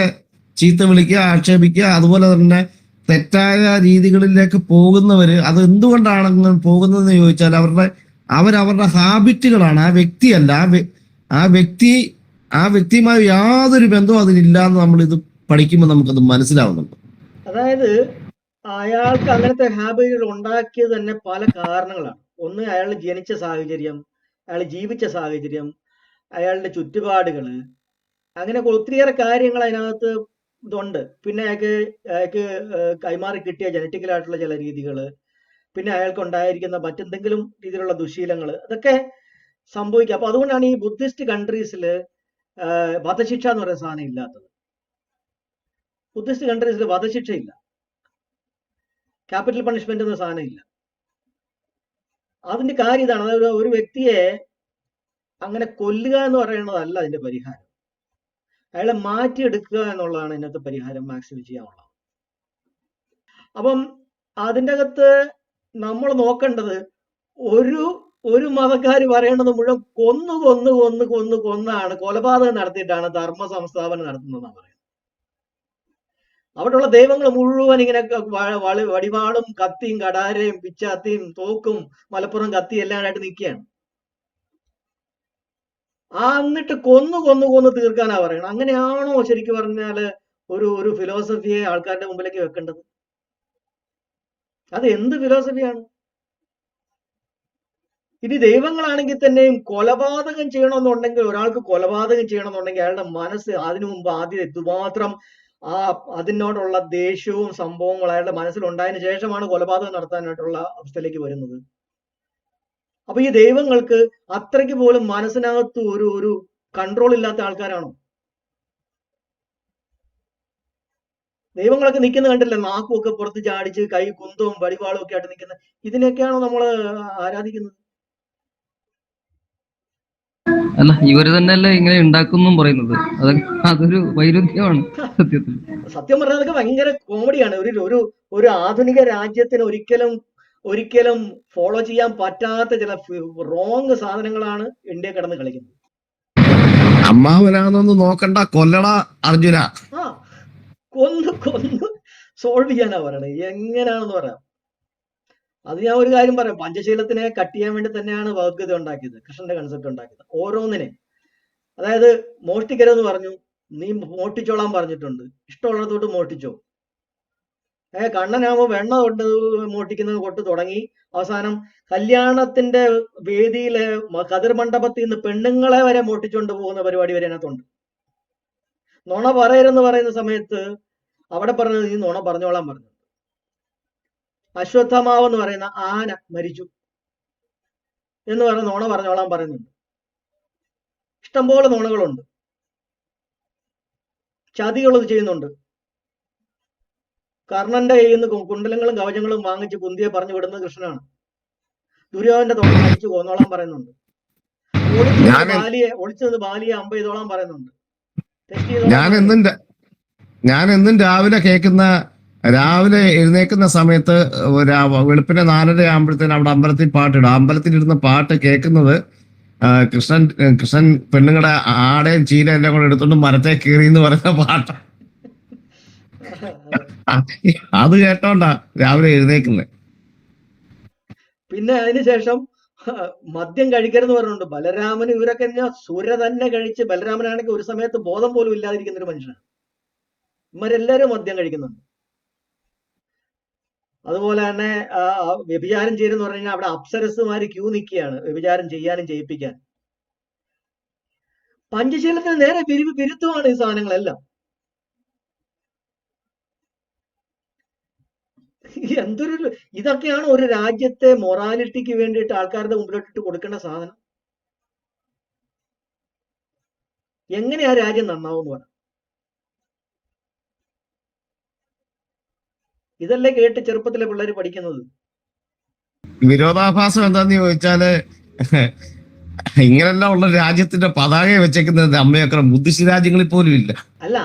ചീത്ത വിളിക്കുക, ആക്ഷേപിക്കുക, അതുപോലെ തന്നെ തെറ്റായ രീതികളിലേക്ക് പോകുന്നവര് അത് എന്തുകൊണ്ടാണ് പോകുന്നതെന്ന് ചോദിച്ചാൽ അവരവരുടെ ഹാബിറ്റുകളാണ്, ആ വ്യക്തിയല്ല. ആ വ്യക്തിയുമായി യാതൊരു ബന്ധവും അതിലില്ല എന്ന് നമ്മൾ ഇത് പഠിക്കുമ്പോൾ നമുക്കത് മനസ്സിലാവുന്നുണ്ട്. അതായത് അയാൾക്ക് അങ്ങനത്തെ ഹാബിറ്റുകൾ ഉണ്ടാക്കിയത് തന്നെ പല കാരണങ്ങളാണ്. ഒന്ന്, അയാൾ ജനിച്ച സാഹചര്യം, അയാൾ ജീവിച്ച സാഹചര്യം, അയാളുടെ ചുറ്റുപാടുകള്, അങ്ങനെ ഒത്തിരിയേറെ കാര്യങ്ങൾ അതിനകത്ത് ഇതുണ്ട്. പിന്നെ അയാൾക്ക് കൈമാറി കിട്ടിയ ജനറ്റിക്കലായിട്ടുള്ള ചില രീതികള്, പിന്നെ അയാൾക്ക് ഉണ്ടായിരിക്കുന്ന മറ്റെന്തെങ്കിലും രീതിയിലുള്ള ദുശീലങ്ങൾ, അതൊക്കെ സംഭവിക്കുക. അപ്പൊ അതുകൊണ്ടാണ് ഈ ബുദ്ധിസ്റ്റ് കൺട്രീസിൽ വധശിക്ഷ എന്ന് പറയുന്ന സാധനം ഇല്ലാത്തത്. ബുദ്ധിസ്റ്റ് കൺട്രീസിൽ വധശിക്ഷ ഇല്ല, ക്യാപിറ്റൽ പണിഷ്മെന്റ് എന്ന സാധനം ഇല്ല. അതിന്റെ കാര്യം ഇതാണ്, അതായത് ഒരു വ്യക്തിയെ അങ്ങനെ കൊല്ലുക എന്ന് പറയുന്നതല്ല അതിന്റെ പരിഹാരം, അയാളെ മാറ്റിയെടുക്കുക എന്നുള്ളതാണ് ഇതിനകത്ത് പരിഹാരം മാക്സിമം ചെയ്യാനുള്ളത്. അപ്പം അതിൻ്റെ അകത്ത് നമ്മൾ നോക്കേണ്ടത് ഒരു മതക്കാർ പറയേണ്ടത് മുഴുവൻ കൊന്നാണ്, കൊലപാതകം നടത്തിയിട്ടാണ് ധർമ്മ സംസ്ഥാപനം നടത്തുന്നതെന്നാണ് പറയുന്നത്. അവിടെയുള്ള ദൈവങ്ങൾ മുഴുവൻ ഇങ്ങനെ വടിവാളും കത്തിയും കടാരയും പിച്ചാത്തിയും തോക്കും മലപ്പുറം കത്തി എല്ലാം ആയിട്ട് നിൽക്കുകയാണ്. എന്നിട്ട് കൊന്നു തീർക്കാനാ പറയണം. അങ്ങനെയാണോ ശരിക്കും പറഞ്ഞാല് ഒരു ഫിലോസഫിയെ ആൾക്കാരുടെ മുമ്പിലേക്ക് വെക്കേണ്ടത്? അത് എന്ത് ഫിലോസഫിയാണ്? ഇനി ദൈവങ്ങളാണെങ്കിൽ തന്നെയും കൊലപാതകം ചെയ്യണമെന്നുണ്ടെങ്കിൽ, ഒരാൾക്ക് കൊലപാതകം ചെയ്യണമെന്നുണ്ടെങ്കിൽ അയാളുടെ മനസ്സ് അതിനു മുമ്പ് ആദ്യം എന്തുമാത്രം അതിനോടുള്ള ദേഷ്യവും സംഭവങ്ങളും അയാളുടെ മനസ്സിലുണ്ടായതിനു ശേഷമാണ് കൊലപാതകം നടത്താനായിട്ടുള്ള അവസ്ഥയിലേക്ക് വരുന്നത്. അപ്പൊ ഈ ദൈവങ്ങൾക്ക് അത്രയ്ക്ക് പോലും മനസ്സിനകത്ത് ഒരു കൺട്രോൾ ഇല്ലാത്ത ആൾക്കാരാണോ? ദൈവങ്ങളൊക്കെ നിൽക്കുന്ന കണ്ടില്ല, നാക്കും ഒക്കെ പുറത്ത് ചാടിച്ച് കൈ കുന്തവും വടിവാളും ഒക്കെ ആയിട്ട് നിൽക്കുന്ന ഇതിനൊക്കെയാണോ നമ്മൾ ആരാധിക്കുന്നത്? അല്ല, ഇവര് തന്നെയല്ലേ ഇങ്ങനെ ഉണ്ടാക്കും പറയുന്നത്. അതൊരു വൈരുദ്ധ്യമാണ് സത്യത്തിൽ. സത്യം പറഞ്ഞാൽ അതൊക്കെ ഭയങ്കര കോമഡിയാണ്. ഒരു ആധുനിക രാജ്യത്തിന് ഒരിക്കലും ഫോളോ ചെയ്യാൻ പറ്റാത്ത ചില റോങ് സാധനങ്ങളാണ് ഇന്ത്യ കിടന്ന് കളിക്കുന്നത്. അമ്മാവനാണെന്ന് നോക്കണ്ട, കൊല്ലടാ അർജുന. കൊന്ന് സോൾവ് ചെയ്യാനാ പറയണത്. എങ്ങനെയാണെന്ന് പറയാം. അത് ഞാൻ ഒരു കാര്യം പറയാം, പഞ്ചശീലത്തിനെ കട്ട് ചെയ്യാൻ വേണ്ടി തന്നെയാണ് ഭഗവത്ഗീത ഉണ്ടാക്കിയത്, കൃഷ്ണന്റെ കൺസെപ്റ്റ് ഉണ്ടാക്കിയത്. ഓരോന്നിനെ, അതായത് മോഷ്ടിക്കരുതെന്ന് പറഞ്ഞു, നീ മോഷ്ടിച്ചോളാൻ പറഞ്ഞിട്ടുണ്ട്, ഇഷ്ടമുള്ളതോട്ട് മോഷ്ടിച്ചോ. കണ്ണനാകുമ്പോ വെണ്ണ കൊണ്ട് മോഷ്ടിക്കുന്നത് കൊണ്ട് തുടങ്ങി അവസാനം കല്യാണത്തിന്റെ വേദിയിലെ കതിർ മണ്ഡപത്തിൽ നിന്ന് പെണ്ണുങ്ങളെ വരെ മോഷ്ടിച്ചുകൊണ്ട് പോകുന്ന പരിപാടി വരെ അതിനകത്തുണ്ട്. നുണ പറയരുതെന്ന് പറയുന്ന സമയത്ത് അവിടെ പറഞ്ഞത് നീ നുണ പറഞ്ഞോളാൻ പറഞ്ഞു. അശ്വത്ഥമാവ് എന്ന് പറയുന്ന ആന മരിച്ചു എന്ന് പറഞ്ഞ് നുണ പറഞ്ഞോളാൻ പറയുന്നുണ്ട്. ഇഷ്ടംപോലെ നുണകളുണ്ട്, ചതികളത് ചെയ്യുന്നുണ്ട്. കർണന്റെ കയ്യിൽ നിന്ന് കുണ്ടലങ്ങളും കവചങ്ങളും വാങ്ങിച്ച് കുന്തിയെ പറഞ്ഞു വിടുന്നത് കൃഷ്ണനാണ്. ദുര്യോധന്റെ തൊണ്ട അടിച്ചു കൊന്നോളാൻ പറയുന്നുണ്ട്. ഒളിച്ചത് ബാലിയെ അമ്പ ചെയ്തോളാൻ പറയുന്നുണ്ട്. ഞാൻ എന്നും രാവിലെ എഴുന്നേക്കുന്ന സമയത്ത് വെളുപ്പിനെ 4:30 ആകുമ്പോഴത്തേന് അവിടെ അമ്പലത്തിൽ പാട്ടിടും. അമ്പലത്തിലിരുന്ന പാട്ട് കേൾക്കുന്നത് കൃഷ്ണൻ പെണ്ണുങ്ങളുടെ ആടയും ചീര എല്ലാം കൂടെ എടുത്തോണ്ട് മരത്തെ കീറി എന്ന് പറയുന്ന പാട്ട. അത് കേട്ടോണ്ടാ രാവിലെ എഴുന്നേക്കുന്നത്. പിന്നെ അതിനുശേഷം മദ്യം കഴിക്കരുതെന്ന് പറഞ്ഞിട്ടുണ്ട്. ബലരാമന് ഇവരൊക്കെ സുര തന്നെ കഴിച്ച്, ബലരാമനാണെങ്കിൽ ഒരു സമയത്ത് ബോധം പോലും ഇല്ലാതിരിക്കുന്ന ഒരു മനുഷ്യനാണ്. ഇവരെല്ലാവരും മദ്യം കഴിക്കുന്നുണ്ട്. അതുപോലെ തന്നെ വ്യഭിചാരം ചെയ്തെന്ന് പറഞ്ഞു കഴിഞ്ഞാൽ അവിടെ അപ്സരസുമാര് ക്യൂ നിൽക്കുകയാണ് വ്യഭിചാരം ചെയ്യാനും ചെയ്യിപ്പിക്കാൻ. പഞ്ചശീലത്തിന് നേരെ വിരുദ്ധമാണ് ഈ സാധനങ്ങളെല്ലാം. എന്തൊരു ഇതൊക്കെയാണ് ഒരു രാജ്യത്തെ മൊറാലിറ്റിക്ക് വേണ്ടിയിട്ട് ആൾക്കാരുടെ മുമ്പിലോട്ടിട്ട് കൊടുക്കേണ്ട സാധനം. എങ്ങനെ ആ രാജ്യം നന്നാവും പറയാം? ഇതല്ലേ കേട്ട് ചെറുപ്പത്തിലെ പിള്ളേർ പഠിക്കുന്നത്. വിരോധാഭാസം എന്താന്ന് ചോദിച്ചാല് ഇങ്ങനെല്ലാം ഉള്ള രാജ്യത്തിന്റെ പതാക വെച്ചേക്കുന്നത് അമ്മയൊക്കെ ബുദ്ധിസ്റ്റ് രാജ്യങ്ങളിൽ പോലും ഇല്ല. അല്ല,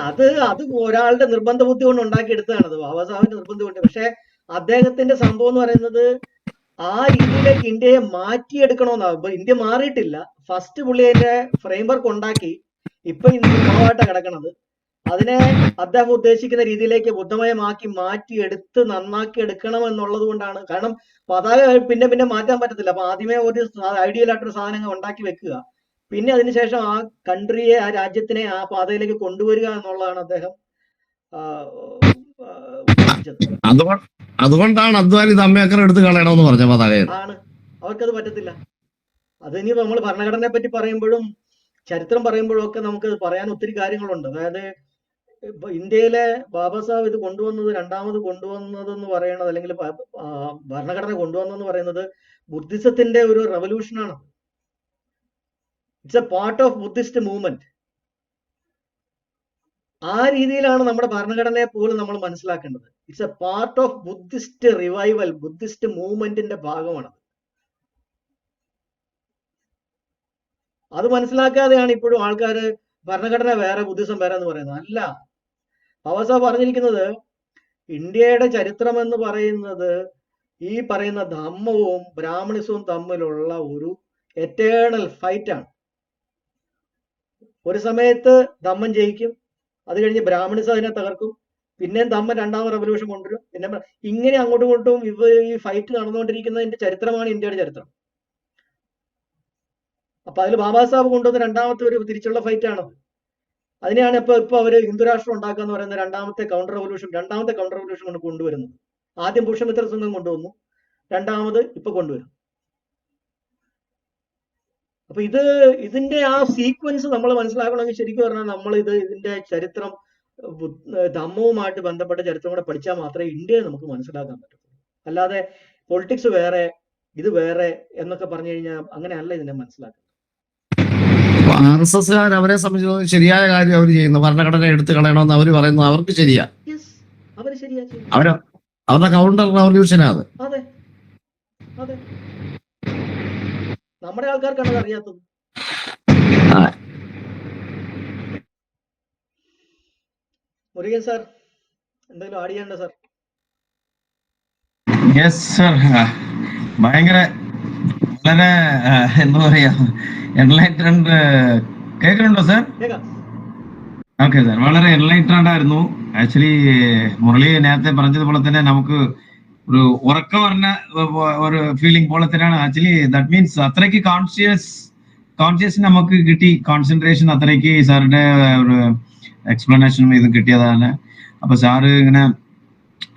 അത് ഒരാളുടെ നിർബന്ധ ബുദ്ധി കൊണ്ട് ഉണ്ടാക്കിയെടുത്തതാണത്, ബാബാ സാഹിബിന്റെ നിർബന്ധം കൊണ്ട്. പക്ഷെ അദ്ദേഹത്തിന്റെ സംഭവം എന്ന് പറയുന്നത് ആ രീതിയിലേക്ക് ഇന്ത്യയെ മാറ്റിയെടുക്കണമെന്നാണ്. ഇപ്പൊ ഇന്ത്യ മാറിയിട്ടില്ല. ഫസ്റ്റ് പുള്ളി അതിന്റെ ഫ്രെയിംവർക്ക് ഉണ്ടാക്കി. ഇപ്പൊ ഇന്ന് വിഭവമായിട്ട് കിടക്കണത്. അതിനെ അദ്ദേഹം ഉദ്ദേശിക്കുന്ന രീതിയിലേക്ക് ബുദ്ധമയമാക്കി മാറ്റിയെടുത്ത് നന്നാക്കി എടുക്കണം എന്നുള്ളത് കൊണ്ടാണ്. കാരണം പതാക പിന്നെ പിന്നെ മാറ്റാൻ പറ്റത്തില്ല. അപ്പൊ ആദ്യമേ ഒരു ഐഡിയൽ ആയിട്ടൊരു സാധനങ്ങൾ ഉണ്ടാക്കി വെക്കുക, പിന്നെ അതിനുശേഷം ആ കൺട്രിയെ, ആ രാജ്യത്തിനെ ആ പാതയിലേക്ക് കൊണ്ടുവരിക എന്നുള്ളതാണ് അദ്ദേഹം ഉദ്ദേശിച്ചത്. അതുകൊണ്ടാണ് അദ്വാനി അമ്മയക്കർ എടുത്ത് കളയണമെന്ന് പറഞ്ഞ പതാക ആണ്. അവർക്കത് പറ്റത്തില്ല. അതിനി നമ്മൾ ഭരണഘടനയെ പറ്റി പറയുമ്പോഴും ചരിത്രം പറയുമ്പോഴും ഒക്കെ നമുക്ക് പറയാൻ ഒത്തിരി കാര്യങ്ങളുണ്ട്. അതായത് ഇന്ത്യയിലെ ബാബാ സാഹബ് ഇത് കൊണ്ടുവന്നത്, രണ്ടാമത് കൊണ്ടുവന്നതെന്ന് പറയുന്നത്, അല്ലെങ്കിൽ ഭരണഘടന കൊണ്ടുവന്നെന്ന് പറയുന്നത് ബുദ്ധിസത്തിന്റെ ഒരു റെവല്യൂഷനാണ്. It's a part of Buddhist movement. ആ രീതിയിലാണ് നമ്മുടെ ഭരണഘടനയെ പോലും നമ്മൾ മനസ്സിലാക്കേണ്ടത്. It's a part of Buddhist revival, Buddhist മൂവ്മെന്റിന്റെ ഭാഗമാണ്. അത് മനസ്സിലാക്കാതെയാണ് ഇപ്പോഴും ആൾക്കാർ ഭരണഘടന വേറെ ബുദ്ധിസം വേറെ എന്ന് പറയുന്നത്. അല്ല, ബാബാ സാഹബ് പറഞ്ഞിരിക്കുന്നത് ഇന്ത്യയുടെ ചരിത്രം എന്ന് പറയുന്നത് ഈ പറയുന്ന ധമ്മവും ബ്രാഹ്മണിസവും തമ്മിലുള്ള ഒരു എറ്റേണൽ ഫൈറ്റ് ആണ്. ഒരു സമയത്ത് ധമ്മം ജയിക്കും, അത് കഴിഞ്ഞ് ബ്രാഹ്മണിസം അതിനെ തകർക്കും, പിന്നെയും ധമ്മം രണ്ടാമത് റെവല്യൂഷൻ കൊണ്ടുവരും, പിന്നെ ഇങ്ങനെ അങ്ങോട്ടും ഇങ്ങോട്ടും ഈ ഫൈറ്റ് നടന്നുകൊണ്ടിരിക്കുന്നതിന്റെ ചരിത്രമാണ് ഇന്ത്യയുടെ ചരിത്രം. അപ്പൊ അതിൽ ബാബാ സാഹബ് കൊണ്ടുവന്ന രണ്ടാമത്തെ ഒരു തിരിച്ചുള്ള ഫൈറ്റ് ആണത്. അതിനെയാണ് ഇപ്പൊ അവര് ഹിന്ദുരാഷ്ട്രം ഉണ്ടാക്കുക എന്ന് പറയുന്ന രണ്ടാമത്തെ കൗണ്ടർ റെവല്യൂഷൻ കൊണ്ട് കൊണ്ടുവരുന്നത്. ആദ്യം പുരുഷമിത്ര സംഘം കൊണ്ടുവന്നു, രണ്ടാമത് ഇപ്പൊ കൊണ്ടുവരും. അപ്പൊ ഇതിന്റെ ആ സീക്വൻസ് നമ്മൾ മനസ്സിലാക്കണമെങ്കിൽ ശരിക്കും പറഞ്ഞാൽ നമ്മൾ ഇതിന്റെ ചരിത്രം, ധമ്മവുമായിട്ട് ബന്ധപ്പെട്ട ചരിത്രം കൂടെ പഠിച്ചാൽ മാത്രമേ ഇന്ത്യയെ നമുക്ക് മനസ്സിലാക്കാൻ പറ്റത്തുള്ളൂ. അല്ലാതെ പൊളിറ്റിക്സ് വേറെ ഇത് വേറെ എന്നൊക്കെ പറഞ്ഞു കഴിഞ്ഞാൽ അങ്ങനെയല്ല ഇതിനെ മനസ്സിലാക്കുന്നത്. RSS അവരെ സംബന്ധിച്ച് ശരിയായ കാര്യം അവർ ചെയ്യുന്നു. ഭരണഘടന എടുത്തു കളയണമെന്ന് അവർ പറയുന്നത് അവർക്ക് ശരിയാ. അവരുടെ കൗണ്ടർ റവല്യൂഷനാണ്. അതെ അതെ, നമ്മുടെ ആൾക്കാർക്കാണ് അത് അറിയാത്തത്. മുരുകൻ സാർ എന്തെങ്കിലും ആഡ് ചെയ്യണ്ട സാർ? യെസ് സർ, ഭയങ്കര വളരെ എന്താ പറയാ എൻലൈറ്റൻഡ്. കേൾക്കുന്നുണ്ടോ സാർ? ഓക്കെ സാർ, വളരെ എൻലൈറ്റൻഡ് ആയിരുന്നു. ആക്ച്വലി മുരളി നേരത്തെ പറഞ്ഞതുപോലെ തന്നെ നമുക്ക് ഒരു ഉറക്കം പറഞ്ഞ ഒരു ഫീലിംഗ് പോലെ തന്നെയാണ്. ആക്ച്വലി ദാറ്റ് മീൻസ് അത്രയ്ക്ക് കോൺഷ്യസ് നമുക്ക് കിട്ടി, കോൺസെൻട്രേഷൻ അത്രയ്ക്ക് സാറിന്റെ ഒരു എക്സ്പ്ലനേഷനും ഇത് കിട്ടിയതാണ്. അപ്പൊ സാറ് ഇങ്ങനെ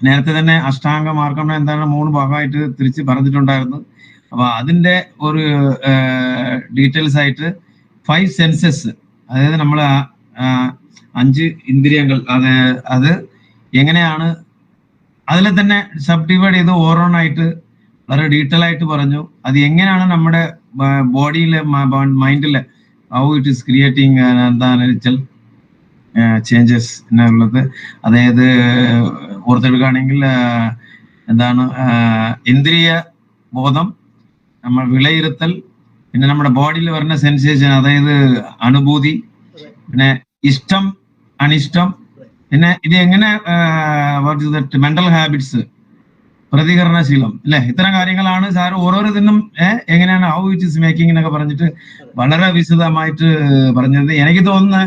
നേരത്തെ തന്നെ അഷ്ടാംഗ മാർഗം എന്താണ് 3 ഭാഗമായിട്ട് തിരിച്ച് പറഞ്ഞിട്ടുണ്ടായിരുന്നു. അപ്പൊ അതിന്റെ ഒരു ഡീറ്റെയിൽസ് ആയിട്ട് 5 സെൻസസ്, അതായത് നമ്മൾ 5 ഇന്ദ്രിയങ്ങൾ, അത് എങ്ങനെയാണ് അതിലെ തന്നെ സബ് ഡിവൈഡ് ചെയ്ത് ഓരോന്നായിട്ട് വളരെ ഡീറ്റെയിൽ ആയിട്ട് പറഞ്ഞു. അത് എങ്ങനെയാണ് നമ്മുടെ ബോഡിയിലെ മൈൻഡിലെ ഹൗ ഇറ്റ് ഈസ് ക്രിയേറ്റിംഗ് എന്താണ് വെച്ചാൽ ചേഞ്ചസ് എന്നുള്ളത്. അതായത് ഓർത്തെടുക്കുകയാണെങ്കിൽ എന്താണ് ഇന്ദ്രിയ ബോധം, നമ്മൾ വിലയിരുത്തൽ, പിന്നെ നമ്മുടെ ബോഡിയിൽ വരുന്ന സെൻസേഷൻ, അതായത് അനുഭൂതി, പിന്നെ ഇഷ്ടം അനിഷ്ടം, പിന്നെ ഇത് എങ്ങനെ മെന്റൽ ഹാബിറ്റ്സ് പ്രതികരണശീലം അല്ലെ, ഇത്തരം കാര്യങ്ങളാണ് സാർ ഓരോരുത്തരും എങ്ങനെയാണ് ഹൗ ഇറ്റ് ഇസ് മേക്കിംഗ് എന്നൊക്കെ പറഞ്ഞിട്ട് വളരെ വിശദമായിട്ട് പറഞ്ഞത്. എനിക്ക് തോന്നുന്നു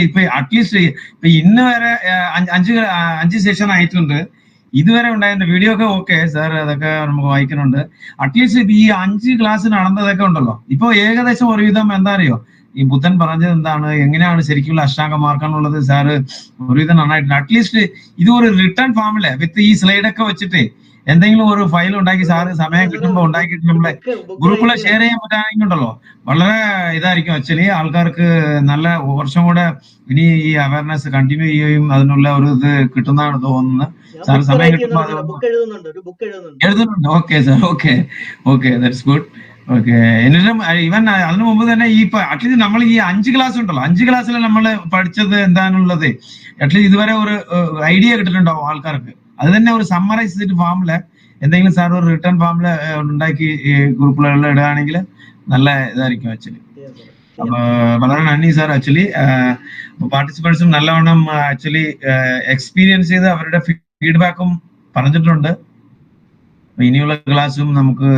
ഇപ്പൊ അറ്റ്ലീസ്റ്റ് ഇപ്പൊ ഇന്ന് വരെ അഞ്ച് സെഷൻ ആയിട്ടുണ്ട്. ഇതുവരെ ഉണ്ടായിരുന്ന വീഡിയോ ഒക്കെ ഓക്കെ സാർ, അതൊക്കെ നമുക്ക് വായിക്കുന്നുണ്ട്. അറ്റ്ലീസ്റ്റ് ഈ 5 ക്ലാസ് നടന്നതൊക്കെ ഉണ്ടല്ലോ, ഇപ്പൊ ഏകദേശം ഒരുവിധം എന്താ അറിയോ, ഈ ബുദ്ധൻ പറഞ്ഞത് എന്താണ്, എങ്ങനെയാണ് ശരിക്കുള്ള അഷ്ടാംഗ മാർക്കാന്നുള്ളത് സാറ് ഒരുവിധം നന്നായിട്ടുണ്ട്. അറ്റ്ലീസ്റ്റ് ഇത് ഒരു റിട്ടേൺ ഫോമില് വിത്ത് ഈ സ്ലൈഡൊക്കെ വെച്ചിട്ട് എന്തെങ്കിലും ഒരു ഫയൽ ഉണ്ടാക്കി സാറ് സമയം കിട്ടുമ്പോൾ ഉണ്ടാക്കിയിട്ട് നമ്മളെ ഗ്രൂപ്പിലെ ഷെയർ ചെയ്യാൻ പറ്റാണെങ്കിൽ ഉണ്ടല്ലോ വളരെ ഇതായിരിക്കും. ആക്ച്വലി ആൾക്കാർക്ക് നല്ല വർഷം കൂടെ ഇനി ഈ അവയർനെസ് കണ്ടിന്യൂ ചെയ്യുകയും അതിനുള്ള ഒരു ഇത് കിട്ടുന്നതാണ് തോന്നുന്നത്. സാർ സമയം കിട്ടുമ്പോൾ എഴുതുന്നുണ്ട്. Okay sir, okay that's good. Okay, എന്നിട്ടും ഇവൻ അതിനു മുമ്പ് തന്നെ ഈ അറ്റ്ലീസ്റ്റ് നമ്മൾ ഈ 5 ക്ലാസ് ഉണ്ടല്ലോ, 5 ക്ലാസ്സിൽ നമ്മൾ പഠിച്ചത് എന്താണുള്ളത് അറ്റ്ലീസ്റ്റ് ഇതുവരെ ഒരു ഐഡിയ കിട്ടിയിട്ടുണ്ടാവും ആൾക്കാർക്ക്. അത് തന്നെ ഒരു സമ്മറൈസ് ചെയ്തിട്ട് ഫോമില് എന്തെങ്കിലും സാർ ഒരു റിട്ടേൺ ഫോമില് ഉണ്ടാക്കി ഗ്രൂപ്പുകളിൽ ഇടുകയാണെങ്കിൽ നല്ല ഇതായിരിക്കും ആക്ച്വലി. അപ്പൊ വളരെ നന്ദി സാർ. ആക്ച്വലി പാർട്ടിസിപ്പൻസും നല്ലവണ്ണം ആക്ച്വലി എക്സ്പീരിയൻസ് ചെയ്ത് അവരുടെ ഫീഡ്ബാക്കും പറഞ്ഞിട്ടുണ്ട്. ഇനിയുള്ള ക്ലാസ്സും നമുക്ക്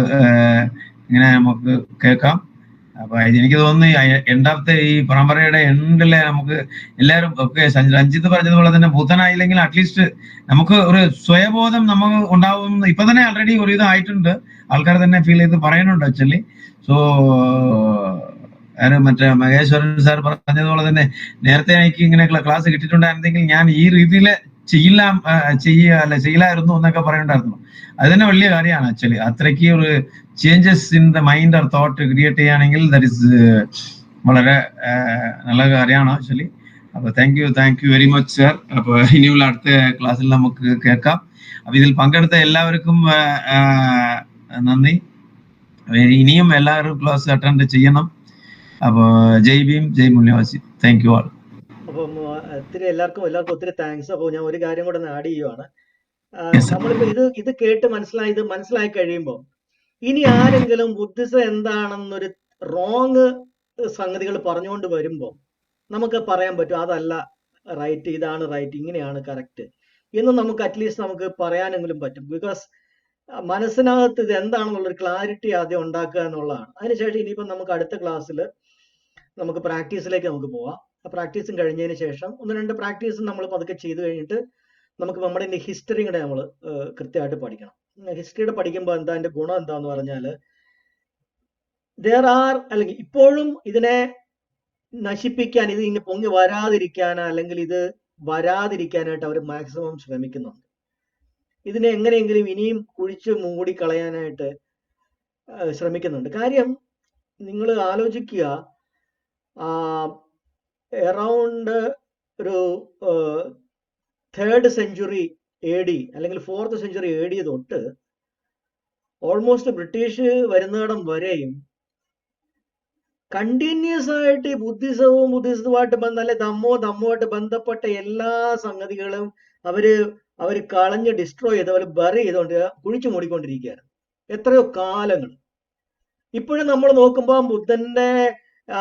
ഇങ്ങനെ നമുക്ക് കേൾക്കാം. അപ്പൊ എനിക്ക് തോന്നുന്നു രണ്ടാമത്തെ ഈ പരമ്പരയുടെ എൻഡിലെ നമുക്ക് എല്ലാവരും ഒക്കെ രഞ്ജിത്ത് പറഞ്ഞതുപോലെ തന്നെ ബുദ്ധനായില്ലെങ്കിൽ അറ്റ്ലീസ്റ്റ് നമുക്ക് ഒരു സ്വയബോധം നമുക്ക് ഉണ്ടാവും. ഇപ്പൊ തന്നെ ആൾറെഡി ഒരു ഇത് ആയിട്ടുണ്ട്, ആൾക്കാർ തന്നെ ഫീൽ ചെയ്ത് പറയുന്നുണ്ട് ആക്ച്വലി. സോ മറ്റേ മഹേശ്വരൻ സാർ പറഞ്ഞതുപോലെ തന്നെ നേരത്തെ എനിക്ക് ഇങ്ങനെ ക്ലാസ് കിട്ടിയിട്ടുണ്ടായിരുന്നെങ്കിൽ ഞാൻ ഈ രീതിയിൽ ചെയ്യില്ലായിരുന്നു എന്നൊക്കെ പറയുന്നുണ്ടായിരുന്നു. അത് തന്നെ വലിയ കാര്യമാണ് ആക്ച്വലി. അത്രയ്ക്ക് ഒരു changes in the mind or thought create ചെയ്യുകയാണെങ്കിൽ ദാറ്റ് ഇസ് വളരെ നല്ല കാര്യമാണ് ആക്ച്വലി. അപ്പൊ thank you very much sir. അപ്പൊ ഇനിയുള്ള അടുത്ത ക്ലാസ്സിൽ നമുക്ക് കേൾക്കാം. അപ്പൊ ഇതിൽ പങ്കെടുത്ത എല്ലാവർക്കും നന്ദി. ഇനിയും എല്ലാവരും ക്ലാസ് അറ്റൻഡ് ചെയ്യണം. അപ്പൊ ജയ് ഭീം, ജയ് മൂല്യവാസി. Thank you all. അപ്പം എല്ലാവർക്കും ഒത്തിരി താങ്ക്സ്. അപ്പോൾ ഞാൻ ഒരു കാര്യം കൂടെ ആഡ് ചെയ്യുവാണ്. നമ്മളിപ്പോ ഇത് കേട്ട് മനസ്സിലായി കഴിയുമ്പോൾ ഇനി ആരെങ്കിലും ബുദ്ധിസം എന്താണെന്നൊരു റോങ് സംഗതികൾ പറഞ്ഞുകൊണ്ട് വരുമ്പോൾ നമുക്ക് പറയാൻ പറ്റും അതല്ല റൈറ്റ്, ഇതാണ് റൈറ്റ്, ഇങ്ങനെയാണ് കറക്റ്റ് എന്ന് നമുക്ക് അറ്റ്ലീസ്റ്റ് നമുക്ക് പറയാനെങ്കിലും പറ്റും. ബിക്കോസ് മനസ്സിനകത്ത് ഇത് എന്താണെന്നുള്ളൊരു ക്ലാരിറ്റി ആദ്യം ഉണ്ടാക്കുക എന്നുള്ളതാണ്. അതിനുശേഷം ഇനിയിപ്പം നമുക്ക് അടുത്ത ക്ലാസ്സിൽ നമുക്ക് പ്രാക്ടീസിലേക്ക് നമുക്ക് പോവാം. ആ പ്രാക്ടീസും കഴിഞ്ഞതിന് ശേഷം 1-2 പ്രാക്ടീസും നമ്മൾ പതുക്കെ ചെയ്ത് കഴിഞ്ഞിട്ട് നമുക്ക് നമ്മുടെ ഹിസ്റ്ററി കൂടെ നമ്മൾ കൃത്യമായിട്ട് പഠിക്കണം. ഹിസ്റ്ററിയുടെ പഠിക്കുമ്പോൾ എന്താ അതിന്റെ ഗുണം എന്താന്ന് പറഞ്ഞാൽ അല്ലെങ്കിൽ ഇപ്പോഴും ഇതിനെ നശിപ്പിക്കാൻ, ഇത് ഇങ്ങനെ പൊങ്ങി വരാതിരിക്കാനോ അല്ലെങ്കിൽ ഇത് വരാതിരിക്കാനായിട്ട് അവർ മാക്സിമം ശ്രമിക്കുന്നുണ്ട്. ഇതിനെ എങ്ങനെയെങ്കിലും ഇനിയും കുഴിച്ച് മൂടിക്കളയാനായിട്ട് ശ്രമിക്കുന്നുണ്ട്. കാര്യം നിങ്ങൾ ആലോചിക്കുക, അറൗണ്ട് ഒരു 3rd സെഞ്ചുറി AD അല്ലെങ്കിൽ 4th സെഞ്ചുറി AD തൊട്ട് ഓൾമോസ്റ്റ് ബ്രിട്ടീഷ് വരുന്നിടം വരെയും കണ്ടിന്യൂസ് ആയിട്ട് ഈ ബുദ്ധിസവുമായിട്ട് അല്ലെ ധമ്മവുമായിട്ട് ബന്ധപ്പെട്ട എല്ലാ സംഗതികളും അവര് കളഞ്ഞ് ഡിസ്ട്രോയ് ചെയ്ത് അവർ ബറി ചെയ്തുകൊണ്ട് കുഴിച്ചു മൂടിക്കൊണ്ടിരിക്കുകയാണ് എത്രയോ കാലങ്ങൾ. ഇപ്പോഴും നമ്മൾ നോക്കുമ്പോൾ ബുദ്ധന്റെ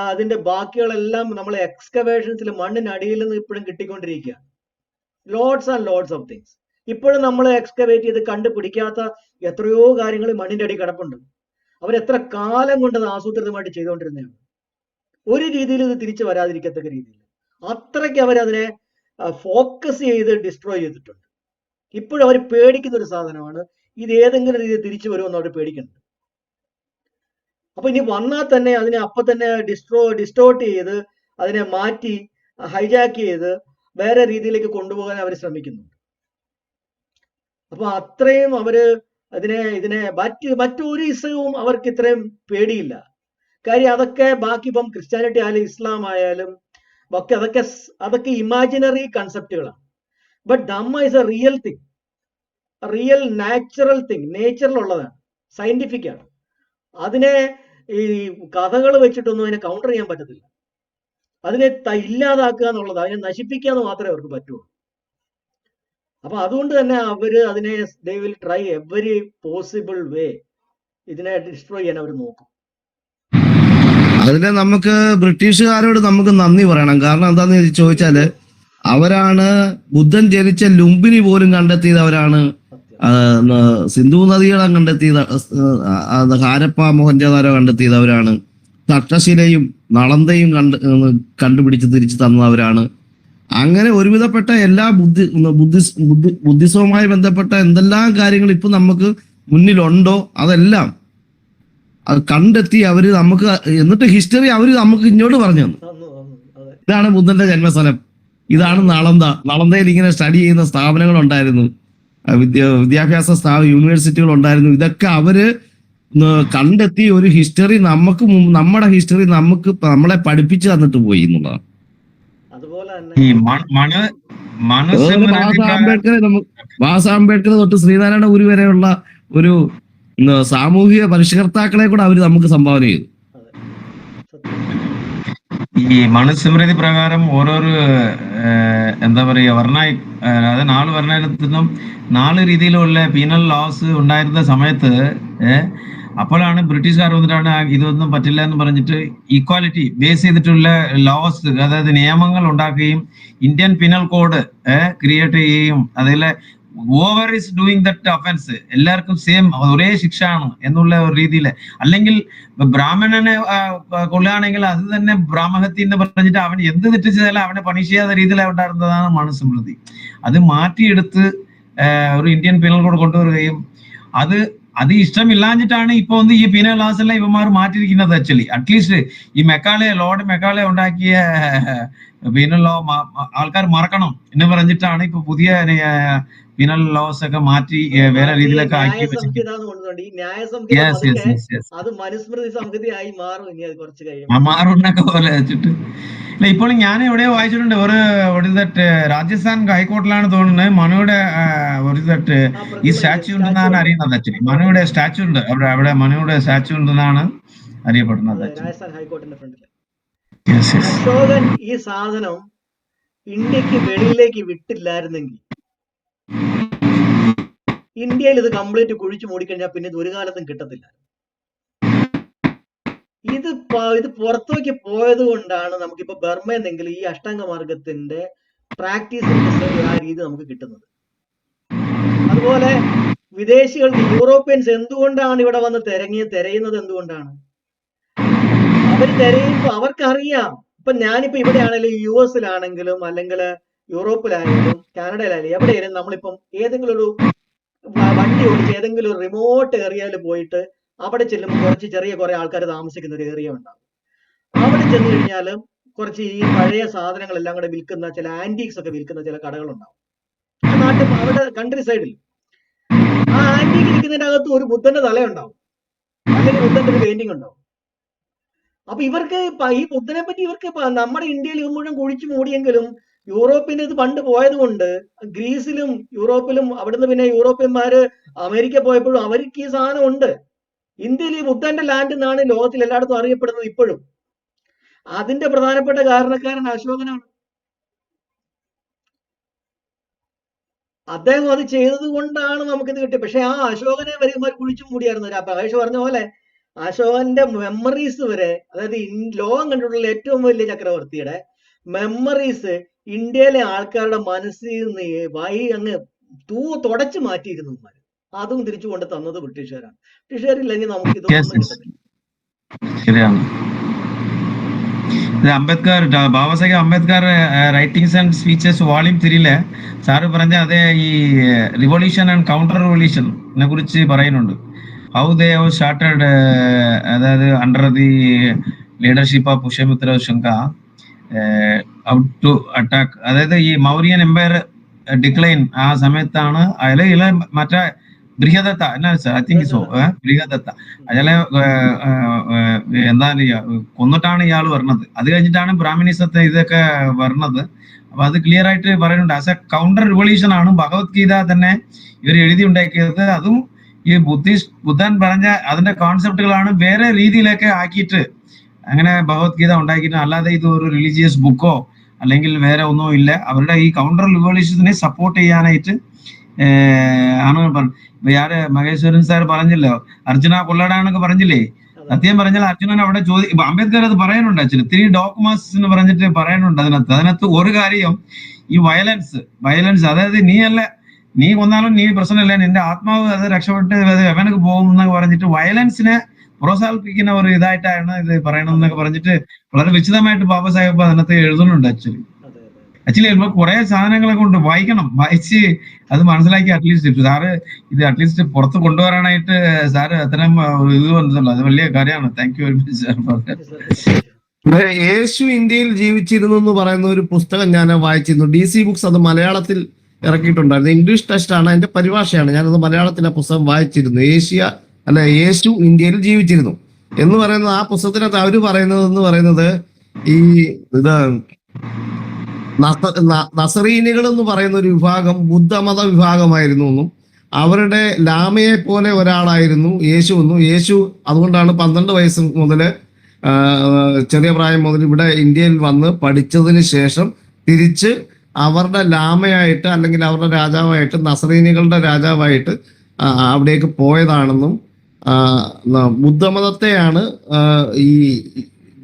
അതിന്റെ ബാക്കികളെല്ലാം നമ്മൾ എക്സ്കവേഷൻസിൽ മണ്ണിനടിയിൽ നിന്ന് ഇപ്പോഴും കിട്ടിക്കൊണ്ടിരിക്കുകയാണ്. Lots and lots of things ഇപ്പോഴും നമ്മൾ എക്സ്കവേറ്റ് ചെയ്ത് കണ്ടുപിടിക്കാത്ത എത്രയോ കാര്യങ്ങൾ മണ്ണിന്റെ അടി കിടപ്പുണ്ട്. അവരെത്ര കാലം കൊണ്ട് അത് ആസൂത്രിതമായിട്ട് ചെയ്തുകൊണ്ടിരുന്നതാണ്. ഒരു രീതിയിൽ ഇത് തിരിച്ചു വരാതിരിക്കത്തക്ക രീതിയിൽ അത്രയ്ക്ക് അവരതിനെ ഫോക്കസ് ചെയ്ത് ഡിസ്ട്രോയ് ചെയ്തിട്ടുണ്ട്. ഇപ്പോഴും അവർ പേടിക്കുന്ന ഒരു സാധനമാണ് ഇത്. ഏതെങ്കിലും രീതിയിൽ തിരിച്ചു വരുമെന്ന് അവർ പേടിക്കുന്നുണ്ട്. അപ്പൊ ഇനി വന്നാൽ തന്നെ അതിനെ അപ്പൊ തന്നെ ഡിസ്റ്റോർട്ട് ചെയ്ത് അതിനെ മാറ്റി ഹൈജാക്ക് ചെയ്ത് വേറെ രീതിയിലേക്ക് കൊണ്ടുപോകാൻ അവർ ശ്രമിക്കുന്നുണ്ട്. അപ്പൊ അത്രയും അവര് ഇതിനെ മറ്റൊരു ഇസവും അവർക്ക് ഇത്രയും പേടിയില്ല. കാര്യം അതൊക്കെ ബാക്കി ഇപ്പം ക്രിസ്ത്യാനിറ്റി ആയാലും ഇസ്ലാം ആയാലും ഒക്കെ അതൊക്കെ ഇമാജിനറി കൺസെപ്റ്റുകളാണ്. But dhamma is a real thing, real natural thing, നേച്ചറിലുള്ളതാണ്, സയന്റിഫിക് ആണ്. അതിനെ ഈ കഥകൾ വെച്ചിട്ടൊന്നും അതിനെ കൗണ്ടർ ചെയ്യാൻ പറ്റത്തില്ല. അതിനെ ഇല്ലാതാക്കുക എന്നുള്ളത്, അതിനെ നശിപ്പിക്കുക എന്ന് മാത്രമേ അവർക്ക് പറ്റുള്ളൂ. അപ്പൊ അതുകൊണ്ട് തന്നെ അതിനെ they will try every possible way ഇതിനെ ഡിസ്ട്രോയ് ചെയ്യാൻ അവർ നോക്കും. അതിന് നമുക്ക് ബ്രിട്ടീഷുകാരോട് നമുക്ക് നന്ദി പറയണം. കാരണം എന്താന്ന് ചോദിച്ചാല് അവരാണ് ബുദ്ധൻ ജനിച്ച ലുംബിനി പോലും കണ്ടെത്തിയത് അവരാണ്. സിന്ധു നദികളെ കണ്ടെത്തിയത് ഹാരപ്പ മോഹൻജോദാരോ കണ്ടെത്തിയതവരാണ്. തക്ഷശിലയും നളന്തയും കണ്ടുപിടിച്ച് തിരിച്ചു തന്നവരാണ്. അങ്ങനെ ഒരുവിധപ്പെട്ട എല്ലാ ബുദ്ധിസവുമായി ബന്ധപ്പെട്ട എന്തെല്ലാം കാര്യങ്ങൾ ഇപ്പൊ നമുക്ക് മുന്നിലുണ്ടോ അതെല്ലാം അത് കണ്ടെത്തി അവര് നമുക്ക്, എന്നിട്ട് ഹിസ്റ്ററി അവര് നമുക്ക് ഇങ്ങോട്ട് പറഞ്ഞു തന്നു. ഇതാണ് ബുദ്ധന്റെ ജന്മസ്ഥലം, ഇതാണ് നളന്തയിൽ ഇങ്ങനെ സ്റ്റഡി ചെയ്യുന്ന സ്ഥാപനങ്ങൾ ഉണ്ടായിരുന്നു, വിദ്യാഭ്യാസ യൂണിവേഴ്സിറ്റികൾ ഉണ്ടായിരുന്നു. ഇതൊക്കെ അവര് കണ്ടെത്തി ഒരു ഹിസ്റ്ററി നമുക്ക് നമ്മുടെ ഹിസ്റ്ററി നമ്മളെ പഠിപ്പിച്ചു തന്നിട്ട് പോയി എന്നുള്ളതാണ്. ബാബാ അംബേദ്കർ തൊട്ട് ശ്രീനാരായണ ഗുരു വരെയുള്ള ഒരു സാമൂഹിക പരിഷ്കർത്താക്കളെ കൂടെ അവര് നമുക്ക് സംഭാവന ചെയ്തു. ഈ മനുസ്മൃതി പ്രകാരം ഓരോരു എന്താ പറയുക അതായത് 4 വർണ്ണത്തിനും 4 രീതിയിലുള്ള പീനൽ ലോസ് ഉണ്ടായിരുന്ന സമയത്ത് അപ്പോഴാണ് ബ്രിട്ടീഷുകാർ വന്നിട്ടാണ് ഇതൊന്നും പറ്റില്ല എന്ന് പറഞ്ഞിട്ട് ഈക്വാലിറ്റി ബേസ് ചെയ്തിട്ടുള്ള ലോസ്, അതായത് നിയമങ്ങൾ ഉണ്ടാക്കുകയും ഇന്ത്യൻ പീനൽ കോഡ് ക്രിയേറ്റ് ചെയ്യുകയും അതിലെ over is doing that offence എല്ലാവർക്കും സെയിം ഒരേ ശിക്ഷയാണ് എന്നുള്ള ഒരു രീതിയിൽ, അല്ലെങ്കിൽ ബ്രാഹ്മണനെ കൊള്ളുകയാണെങ്കിൽ അത് തന്നെ ബ്രാഹ്മഹത്യ എന്ന് പറഞ്ഞിട്ട് അവൻ എന്ത് തെറ്റ് ചെയ്താലും അവനെ പണിഷ് ചെയ്യാത്ത രീതിയിൽ ഉണ്ടായിരുന്നതാണ് മനുസ്മൃതി. അത് മാറ്റിയെടുത്ത് ഒരു ഇന്ത്യൻ പീനൽ കോഡ് കൊണ്ടുവരികയും അത് ഇഷ്ടമില്ലാഞ്ഞിട്ടാണ് ഇപ്പൊ ഈ പീനൽ ലോസ് എല്ലാം ഇവന്മാർ മാറ്റിയിരിക്കുന്നത്. ആക്ച്വലി അറ്റ്ലീസ്റ്റ് ഈ ലോർഡ് മെക്കാളെ ഉണ്ടാക്കിയ പീനൽ ലോ ആൾക്കാർ മറക്കണം എന്ന് പറഞ്ഞിട്ടാണ് ഇപ്പൊ പുതിയ പീനൽ ലോസ് ഒക്കെ മാറ്റി വേറെ രീതിയിലൊക്കെ ആക്കി മാറുന്നൊക്കെ പോലെ വെച്ചിട്ട്. ഇപ്പോൾ ഞാൻ എവിടെയോ വായിച്ചിട്ടുണ്ട്, രാജസ്ഥാൻ ഹൈക്കോർട്ടിലാണ് തോന്നുന്നത് മനുവിടെ ഈ സ്റ്റാച്യു ഉണ്ടെന്നാണ് അറിയുന്നത്. ആക്ച്വലി മനുവിടെ സ്റ്റാച്യു ഉണ്ട് അവിടെ മനുവിടെ സ്റ്റാച്യു ഉണ്ടെന്നാണ് അറിയപ്പെടുന്നത്. അശോകൻ ഈ സാധനം ഇന്ത്യക്ക് വെളിയിലേക്ക് വിട്ടില്ലായിരുന്നെങ്കിൽ ഇന്ത്യയിൽ ഇത് കംപ്ലീറ്റ് കുഴിച്ചു മൂടിക്കഴിഞ്ഞാൽ പിന്നെ ഇത് ഒരു കാലത്തും കിട്ടത്തില്ല. ഇത് പുറത്തേക്ക് പോയത് കൊണ്ടാണ് നമുക്കിപ്പോ ബർമയെന്നെങ്കിൽ ഈ അഷ്ടാംഗ മാർഗത്തിന്റെ പ്രാക്ടീസിന്റെ ആ രീതി നമുക്ക് കിട്ടുന്നത്. അതുപോലെ വിദേശികൾക്ക് യൂറോപ്യൻസ് എന്തുകൊണ്ടാണ് ഇവിടെ വന്ന് തിരയുന്നത് എന്തുകൊണ്ടാണ്? അവർ തിരയുമ്പോ അവർക്കറിയാം. ഇപ്പൊ ഞാനിപ്പോ ഇവിടെയാണെങ്കിലും US-ലാണെങ്കിലും അല്ലെങ്കിൽ യൂറോപ്പിലായാലും കാനഡയിലായാലും എവിടെയായാലും നമ്മളിപ്പം ഏതെങ്കിലും ഒരു വണ്ടി ഓടിച്ച് ഏതെങ്കിലും ഒരു റിമോട്ട് ഏരിയയിൽ പോയിട്ട് അവിടെ ചെല്ലുമ്പോൾ കുറെ ആൾക്കാർ താമസിക്കുന്ന ഒരു ഏരിയ ഉണ്ടാവും. അവിടെ ചെന്ന് കഴിഞ്ഞാലും കുറച്ച് ഈ പഴയ സാധനങ്ങളെല്ലാം കൂടെ വിൽക്കുന്ന ചില ആന്റീക്സ് ഒക്കെ വിൽക്കുന്ന ചില കടകളുണ്ടാവും അവിടെ കൺട്രി സൈഡിൽ. ആ ആന്റീക്ക് വിൽക്കുന്നതിന്റെ അകത്ത് ഒരു ബുദ്ധന്റെ തലയുണ്ടാവും, അല്ലെങ്കിൽ ബുദ്ധന്റെ ഒരു പെയിന്റിംഗ് ഉണ്ടാവും. അപ്പൊ ഇവർക്ക് ഈ ബുദ്ധനെ പറ്റി ഇവർക്ക് നമ്മുടെ ഇന്ത്യയിൽ ഇത് മുഴുവൻ കുഴിച്ചു മൂടിയെങ്കിലും യൂറോപ്പിന്റെ ഇത് പണ്ട് പോയത് കൊണ്ട് ഗ്രീസിലും യൂറോപ്പിലും അവിടുന്ന് പിന്നെ യൂറോപ്യന്മാര് അമേരിക്ക പോയപ്പോഴും അവർക്ക് ഈ സാധനം ഉണ്ട്. ഇന്ത്യയിൽ ഈ ബുദ്ധന്റെ ലാൻഡ് എന്നാണ് ലോകത്തിൽ എല്ലായിടത്തും അറിയപ്പെടുന്നത് ഇപ്പോഴും. അതിന്റെ പ്രധാനപ്പെട്ട കാരണക്കാരൻ അശോകനാണ്. അദ്ദേഹം അത് ചെയ്തത് കൊണ്ടാണ് നമുക്കിത് കിട്ടിയത്. പക്ഷെ ആ അശോകനെ വരുമ്പോൾ കുഴിച്ചു മൂടിയായിരുന്നു. പ്രകാശ് പറഞ്ഞ പോലെ അശോകന്റെ മെമ്മറീസ് വരെ, അതായത് ലോകം കണ്ടിട്ടുള്ള ഏറ്റവും വലിയ ചക്രവർത്തിയുടെ മെമ്മറീസ് ഇന്ത്യയിലെ ആൾക്കാരുടെ മനസ്സിൽ നിന്ന് അങ്ങ് തുടച്ചു മാറ്റിയിരുന്നു. അതും തിരിച്ചു കൊണ്ട് തന്നത് ബ്രിട്ടീഷുകാരാണ്. ബ്രിട്ടീഷുകാരില്ലെങ്കിൽ നമുക്ക് ഇതൊന്നും കിട്ടത്തില്ല. Ambedkar, Baba Saheb Ambedkar writings and speeches volume 3 sir പറഞ്ഞ അതേ ഈ റിവോല്യൂഷൻ ആൻഡ് കൗണ്ടർ റിവോല്യൂഷനെ കുറിച്ച് പറയുന്നുണ്ട്. ഹൗ ദേ ഹാവ് സ്റ്റാർട്ടഡ്, അതായത് under the leadership of Pushyamitra Shunga out to attack, അതായത് ഈ മൗര്യൻ എംപയർ ഡിക്ലൈൻ ആ സമയത്താണ് അയാളെ മറ്റേ ബൃഹദത്ത എന്നാ ഐ തിങ്ക് സോ ബൃഹദത്ത അയാളെ എന്താ കൊന്നിട്ടാണ് ഇയാൾ വരുന്നത്. അത് കഴിഞ്ഞിട്ടാണ് ബ്രാഹ്മിനിസത്തെ ഇതൊക്കെ വരുന്നത്. അപ്പൊ അത് ക്ലിയർ ആയിട്ട് പറയുന്നുണ്ട്. ആസ് എ കൗണ്ടർ റിവൊല്യൂഷൻ ആണ് ഭഗവത്ഗീത തന്നെ ഇവർ എഴുതി ഉണ്ടാക്കിയത്. അതും ഈ ബുദ്ധൻ പറഞ്ഞ അതിന്റെ കോൺസെപ്റ്റുകളാണ് വേറെ രീതിയിലൊക്കെ ആക്കിയിട്ട് അങ്ങനെ ഭഗവത്ഗീത ഉണ്ടാക്കിയിട്ട്, അല്ലാതെ ഇത് ഒരു റിലീജിയസ് ബുക്കോ അല്ലെങ്കിൽ വേറെ ഒന്നോ ഇല്ല. അവരുടെ ഈ കൗണ്ടർ റിവോല്യൂഷനെ സപ്പോർട്ട് ചെയ്യാനായിട്ട് ആണ് യാര് മഹേശ്വരൻ സാർ പറഞ്ഞല്ലോ, അർജുന കൊള്ളടാന്നൊക്കെ പറഞ്ഞില്ലേ. സത്യം പറഞ്ഞാൽ അർജുനൻ അവിടെ അംബേദ്കർ അത് പറയാനുണ്ട്. ആക്ച്വലി 3 ഡോഗ്മാസ് എന്ന് പറഞ്ഞിട്ട് പറയാനുണ്ട് അതിനകത്ത് ഒരു കാര്യം, ഈ വയലൻസ് അതായത് നീ അല്ല നീ കൊന്നാലും നീ പ്രശ്നമില്ല, നിന്റെ ആത്മാവ് അത് രക്ഷപ്പെട്ട് അത് എവനക്ക് പോകും എന്നൊക്കെ പറഞ്ഞിട്ട് വയലൻസിനെ പ്രോത്സാഹിപ്പിക്കുന്ന ഒരു ഇതായിട്ടാണ് ഇത് പറയണമെന്നൊക്കെ പറഞ്ഞിട്ട് വളരെ വിശദമായിട്ട് ബാബാ സാഹിബ് അതിനകത്ത് എഴുതുന്നുണ്ട്. ആക്ച്വലി കുറെ സാധനങ്ങളൊക്കെ ഉണ്ട്, വായിച്ച് അത് മനസ്സിലാക്കി അറ്റ്ലീസ്റ്റ് സാറ് ഇത് അറ്റ്ലീസ്റ്റ് പുറത്ത് കൊണ്ടുവരാനായിട്ട് സാറ് അത്തരം ഇത് വന്നിട്ടുള്ളൂ. അത് വലിയ കാര്യമാണ്. Thank you very much sir. യേശു ഇന്ത്യയിൽ ജീവിച്ചിരുന്നു എന്ന് പറയുന്ന ഒരു പുസ്തകം ഞാൻ വായിച്ചിരുന്നു. DC ബുക്സ് അത് മലയാളത്തിൽ ഇറക്കിയിട്ടുണ്ടായിരുന്നു. ഇംഗ്ലീഷ് ടെസ്റ്റ് ആണ്, അതിന്റെ പരിഭാഷയാണ്. ഞാനത് മലയാളത്തിൽ ആ പുസ്തകം വായിച്ചിരുന്നു. യേശു ഇന്ത്യയിൽ ജീവിച്ചിരുന്നു എന്ന് പറയുന്നത് ആ പുസ്തകത്തിനകത്ത് അവര് പറയുന്നത് ഈ ഇത് നസറീനികൾ എന്ന് പറയുന്ന ഒരു വിഭാഗം ബുദ്ധമത വിഭാഗമായിരുന്നു എന്നും അവരുടെ ലാമയെ പോലെ ഒരാളായിരുന്നു യേശു എന്നും. യേശു അതുകൊണ്ടാണ് 12 വയസ്സ് മുതൽ ചെറിയ പ്രായം മുതൽ ഇവിടെ ഇന്ത്യയിൽ വന്ന് പഠിച്ചതിന് ശേഷം തിരിച്ച് അവരുടെ ലാമയായിട്ട് അല്ലെങ്കിൽ അവരുടെ രാജാവായിട്ട് നസറീനികളുടെ രാജാവായിട്ട് അവിടേക്ക് പോയതാണെന്നും ബുദ്ധമതത്തെയാണ് ഈ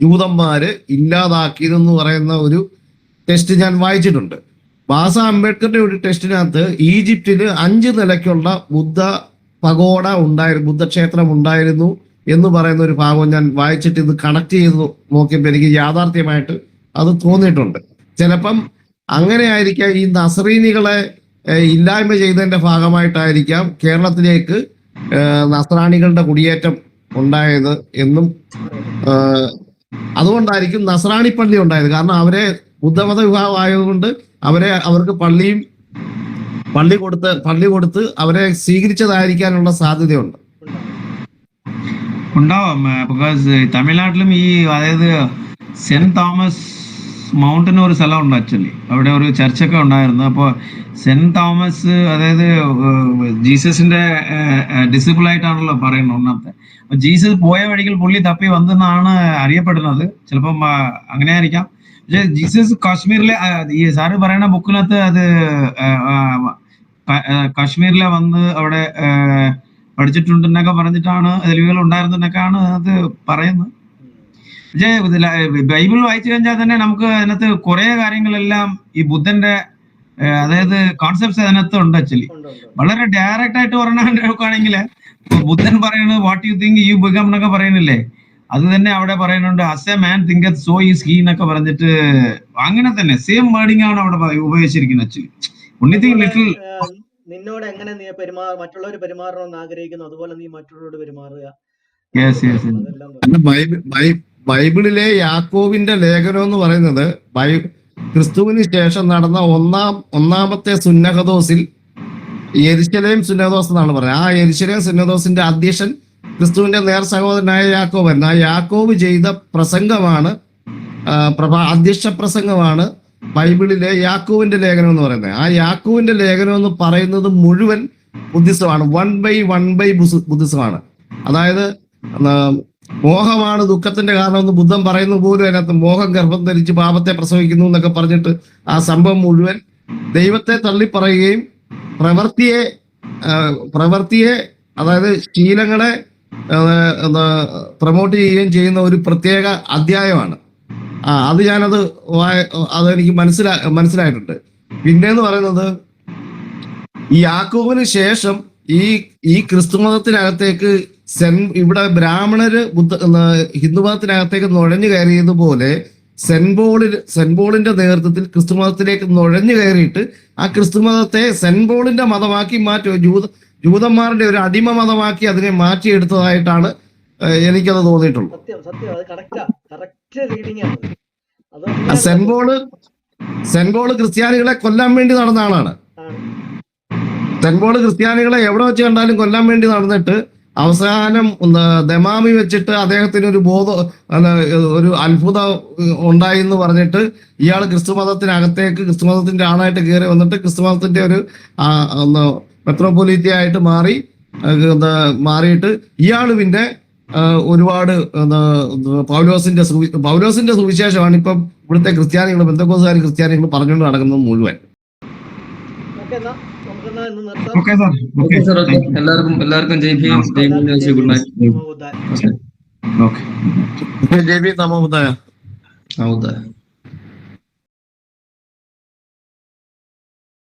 ജൂതന്മാര് ഇല്ലാതാക്കിയതെന്ന് പറയുന്ന ഒരു ടെസ്റ്റ് ഞാൻ വായിച്ചിട്ടുണ്ട്. ബാസ അംബേദ്കറുടെ ഒരു ടെസ്റ്റിനകത്ത് ഈജിപ്തില് 5 നിലയ്ക്കുള്ള ബുദ്ധ പഗോഡ ഉണ്ടായിരുന്നു, ബുദ്ധക്ഷേത്രം ഉണ്ടായിരുന്നു എന്ന് പറയുന്ന ഒരു ഭാഗം ഞാൻ വായിച്ചിട്ട് ഇത് കണക്ട് ചെയ്ത് നോക്കിയപ്പോൾ എനിക്ക് യാഥാർത്ഥ്യമായിട്ട് അത് തോന്നിയിട്ടുണ്ട്. ചിലപ്പം അങ്ങനെ ആയിരിക്കാം ഈ നസറീനികളെ ഇല്ലായ്മ ചെയ്തതിന്റെ ഭാഗമായിട്ടായിരിക്കാം കേരളത്തിലേക്ക് നസ്രാണികളുടെ കുടിയേറ്റം ഉണ്ടായത് എന്നും അതുകൊണ്ടായിരിക്കും നസ്രാണി പള്ളി ഉണ്ടായത്. കാരണം അവരെ ബുദ്ധമത വിഭാഗം ആയതുകൊണ്ട് അവർക്ക് പള്ളി കൊടുത്ത് അവരെ സ്വീകരിച്ചതായിരിക്കാനുള്ള സാധ്യതയുണ്ട്. ഉണ്ടാവാം. ബിക്കോസ് തമിഴ്നാട്ടിലും ഈ അതായത് സെന്റ് തോമസ് മൗണ്ടൻ ഒരു സ്ഥലമുണ്ട്. ആക്ച്വലി അവിടെ ഒരു ചർച്ചൊക്കെ ഉണ്ടായിരുന്നു. അപ്പോൾ സെന്റ് തോമസ് അതായത് ജീസസിന്റെ ഡിസിപ്പിൾ ആയിട്ടാണല്ലോ പറയുന്നത് ഒന്നാമത്തെ. അപ്പൊ ജീസസ് പോയ വഴികൾ പുള്ളി തപ്പി വന്നെന്നാണ് അറിയപ്പെടുന്നത്. ചിലപ്പം അങ്ങനെ ആയിരിക്കാം. പക്ഷെ ജീസസ് കാശ്മീരിലെ ഈ സാറ് പറയുന്ന ബുക്കിനകത്ത് അത് കാശ്മീരിലെ വന്ന് അവിടെ പഠിച്ചിട്ടുണ്ടെന്നൊക്കെ പറഞ്ഞിട്ടാണ് തെളിവുകൾ ഉണ്ടായിരുന്നെന്നൊക്കെയാണ് അത് പറയുന്നത്. പക്ഷേ ബൈബിൾ വായിച്ചു കഴിഞ്ഞാൽ തന്നെ നമുക്ക് അതിനകത്ത് കുറെ കാര്യങ്ങളെല്ലാം ഈ ബുദ്ധന്റെ അതായത് കോൺസെപ്റ്റ്സ് അതിനകത്ത് ഉണ്ട്. ആക്ച്വലി വളരെ ഡയറക്റ്റ് ആയിട്ട് പറഞ്ഞാണെങ്കിൽ ബുദ്ധൻ പറയുന്നത് what you think you become എന്നൊക്കെ പറയുന്നില്ലേ, അത് തന്നെ അവിടെ പറയുന്നുണ്ട്. As a man thinketh so is he എന്നൊക്കെ പറഞ്ഞിട്ട് അങ്ങനെ തന്നെ സെയിം വേർഡിംഗ് ആണ് അവിടെ ഉപയോഗിച്ചിരിക്കുന്നത്. ആക്ച്വലി only thing little നിന്നോട് എങ്ങനെ നീ മറ്റുള്ളവർ പെരുമാറണമെന്ന് ആഗ്രഹിക്കുന്നു അതുപോലെ നീ മറ്റുള്ളവരോട് പെരുമാറുക. ബൈബിളിലെ യാക്കോബിന്റെ ലേഖനം എന്ന് പറയുന്നത് ക്രിസ്തുവിന് ശേഷം നടന്ന ഒന്നാമത്തെ സുന്നഹദോസിൽ യെരുശലേം സുന്നഹദോസ് എന്നാണ് പറയുന്നത്. ആ യെരുശലേം സുന്നഹദോസിന്റെ അധ്യക്ഷൻ ക്രിസ്തുവിന്റെ നേർ സഹോദരനായ യാക്കോബായിരുന്നു. ആ യാക്കോബ് ചെയ്ത പ്രസംഗമാണ് അധ്യക്ഷ പ്രസംഗമാണ് ബൈബിളിലെ യാക്കോവിന്റെ ലേഖനം എന്ന് പറയുന്നത്. ആ യാക്കോവിന്റെ ലേഖനം എന്ന് പറയുന്നത് മുഴുവൻ ബുദ്ധിസമാണ്, 1/1 ബുദ്ധിസമാണ്. അതായത് മോഹമാണ് ദുഃഖത്തിന്റെ കാരണം എന്ന് ബുദ്ധൻ പറയുന്ന പോലും അതിനകത്ത് മോഹം ഗർഭം ധരിച്ച് പാപത്തെ പ്രസവിക്കുന്നു എന്നൊക്കെ പറഞ്ഞിട്ട് ആ സംഭവം മുഴുവൻ ദൈവത്തെ തള്ളിപ്പറയുകയും പ്രവൃത്തിയെ അതായത് ശീലങ്ങളെ പ്രൊമോട്ട് ചെയ്യുകയും ചെയ്യുന്ന ഒരു പ്രത്യേക അധ്യായമാണ്. അത് ഞാനത് അതെനിക്ക് മനസ്സിലായിട്ടുണ്ട്. പിന്നെന്ന് പറയുന്നത് ഈ യാക്കോബിന് ശേഷം ഈ ക്രിസ്തുമതത്തിനകത്തേക്ക് ഇവിടെ ബ്രാഹ്മണര് ഹിന്ദുമതത്തിനകത്തേക്ക് നുഴഞ്ഞു കയറിയതുപോലെ സെന്റ് പോളിന്റെ നേതൃത്വത്തിൽ ക്രിസ്തുമതത്തിലേക്ക് നുഴഞ്ഞു കയറിയിട്ട് ആ ക്രിസ്തുമതത്തെ സെന്റ് പോളിന്റെ മതമാക്കി ജൂതന്മാരുടെ ഒരു അടിമ മതമാക്കി അതിനെ മാറ്റിയെടുത്തതായിട്ടാണ് എനിക്കത് തോന്നിയിട്ടുള്ളൂ. സെന്റ് പോള് ക്രിസ്ത്യാനികളെ കൊല്ലാൻ വേണ്ടി നടന്ന ആളാണ്. സെന്റ് പോള് ക്രിസ്ത്യാനികളെ എവിടെ വെച്ച് കണ്ടാലും കൊല്ലാൻ വേണ്ടി നടന്നിട്ട് അവസാനം ദമാമി വെച്ചിട്ട് അദ്ദേഹത്തിന് ഒരു അത്ഭുതം ഉണ്ടായി എന്ന് പറഞ്ഞിട്ട് ഇയാൾ ക്രിസ്തുമതത്തിന്റെ ആളായിട്ട് കയറി വന്നിട്ട് ക്രിസ്തുമതത്തിന്റെ ഒരു മെത്രോപൊലീത്ത ആയിട്ട് മാറിയിട്ട് ഇയാൾ പിന്നെ ഒരുപാട് പൗലോസിന്റെ സുവിശേഷമാണ് ഇപ്പം ഇവിടുത്തെ ക്രിസ്ത്യാനികൾ പെന്തക്കോസ്തുകാർ ക്രിസ്ത്യാനികൾ പറഞ്ഞുകൊണ്ട് നടക്കുന്നത് മുഴുവൻ. എല്ലാവർക്കും ജയ് ഭീം, ഗുഡ് നൈറ്റ്. ജയ് ഭീം, നമോ ബുദ്ധായ.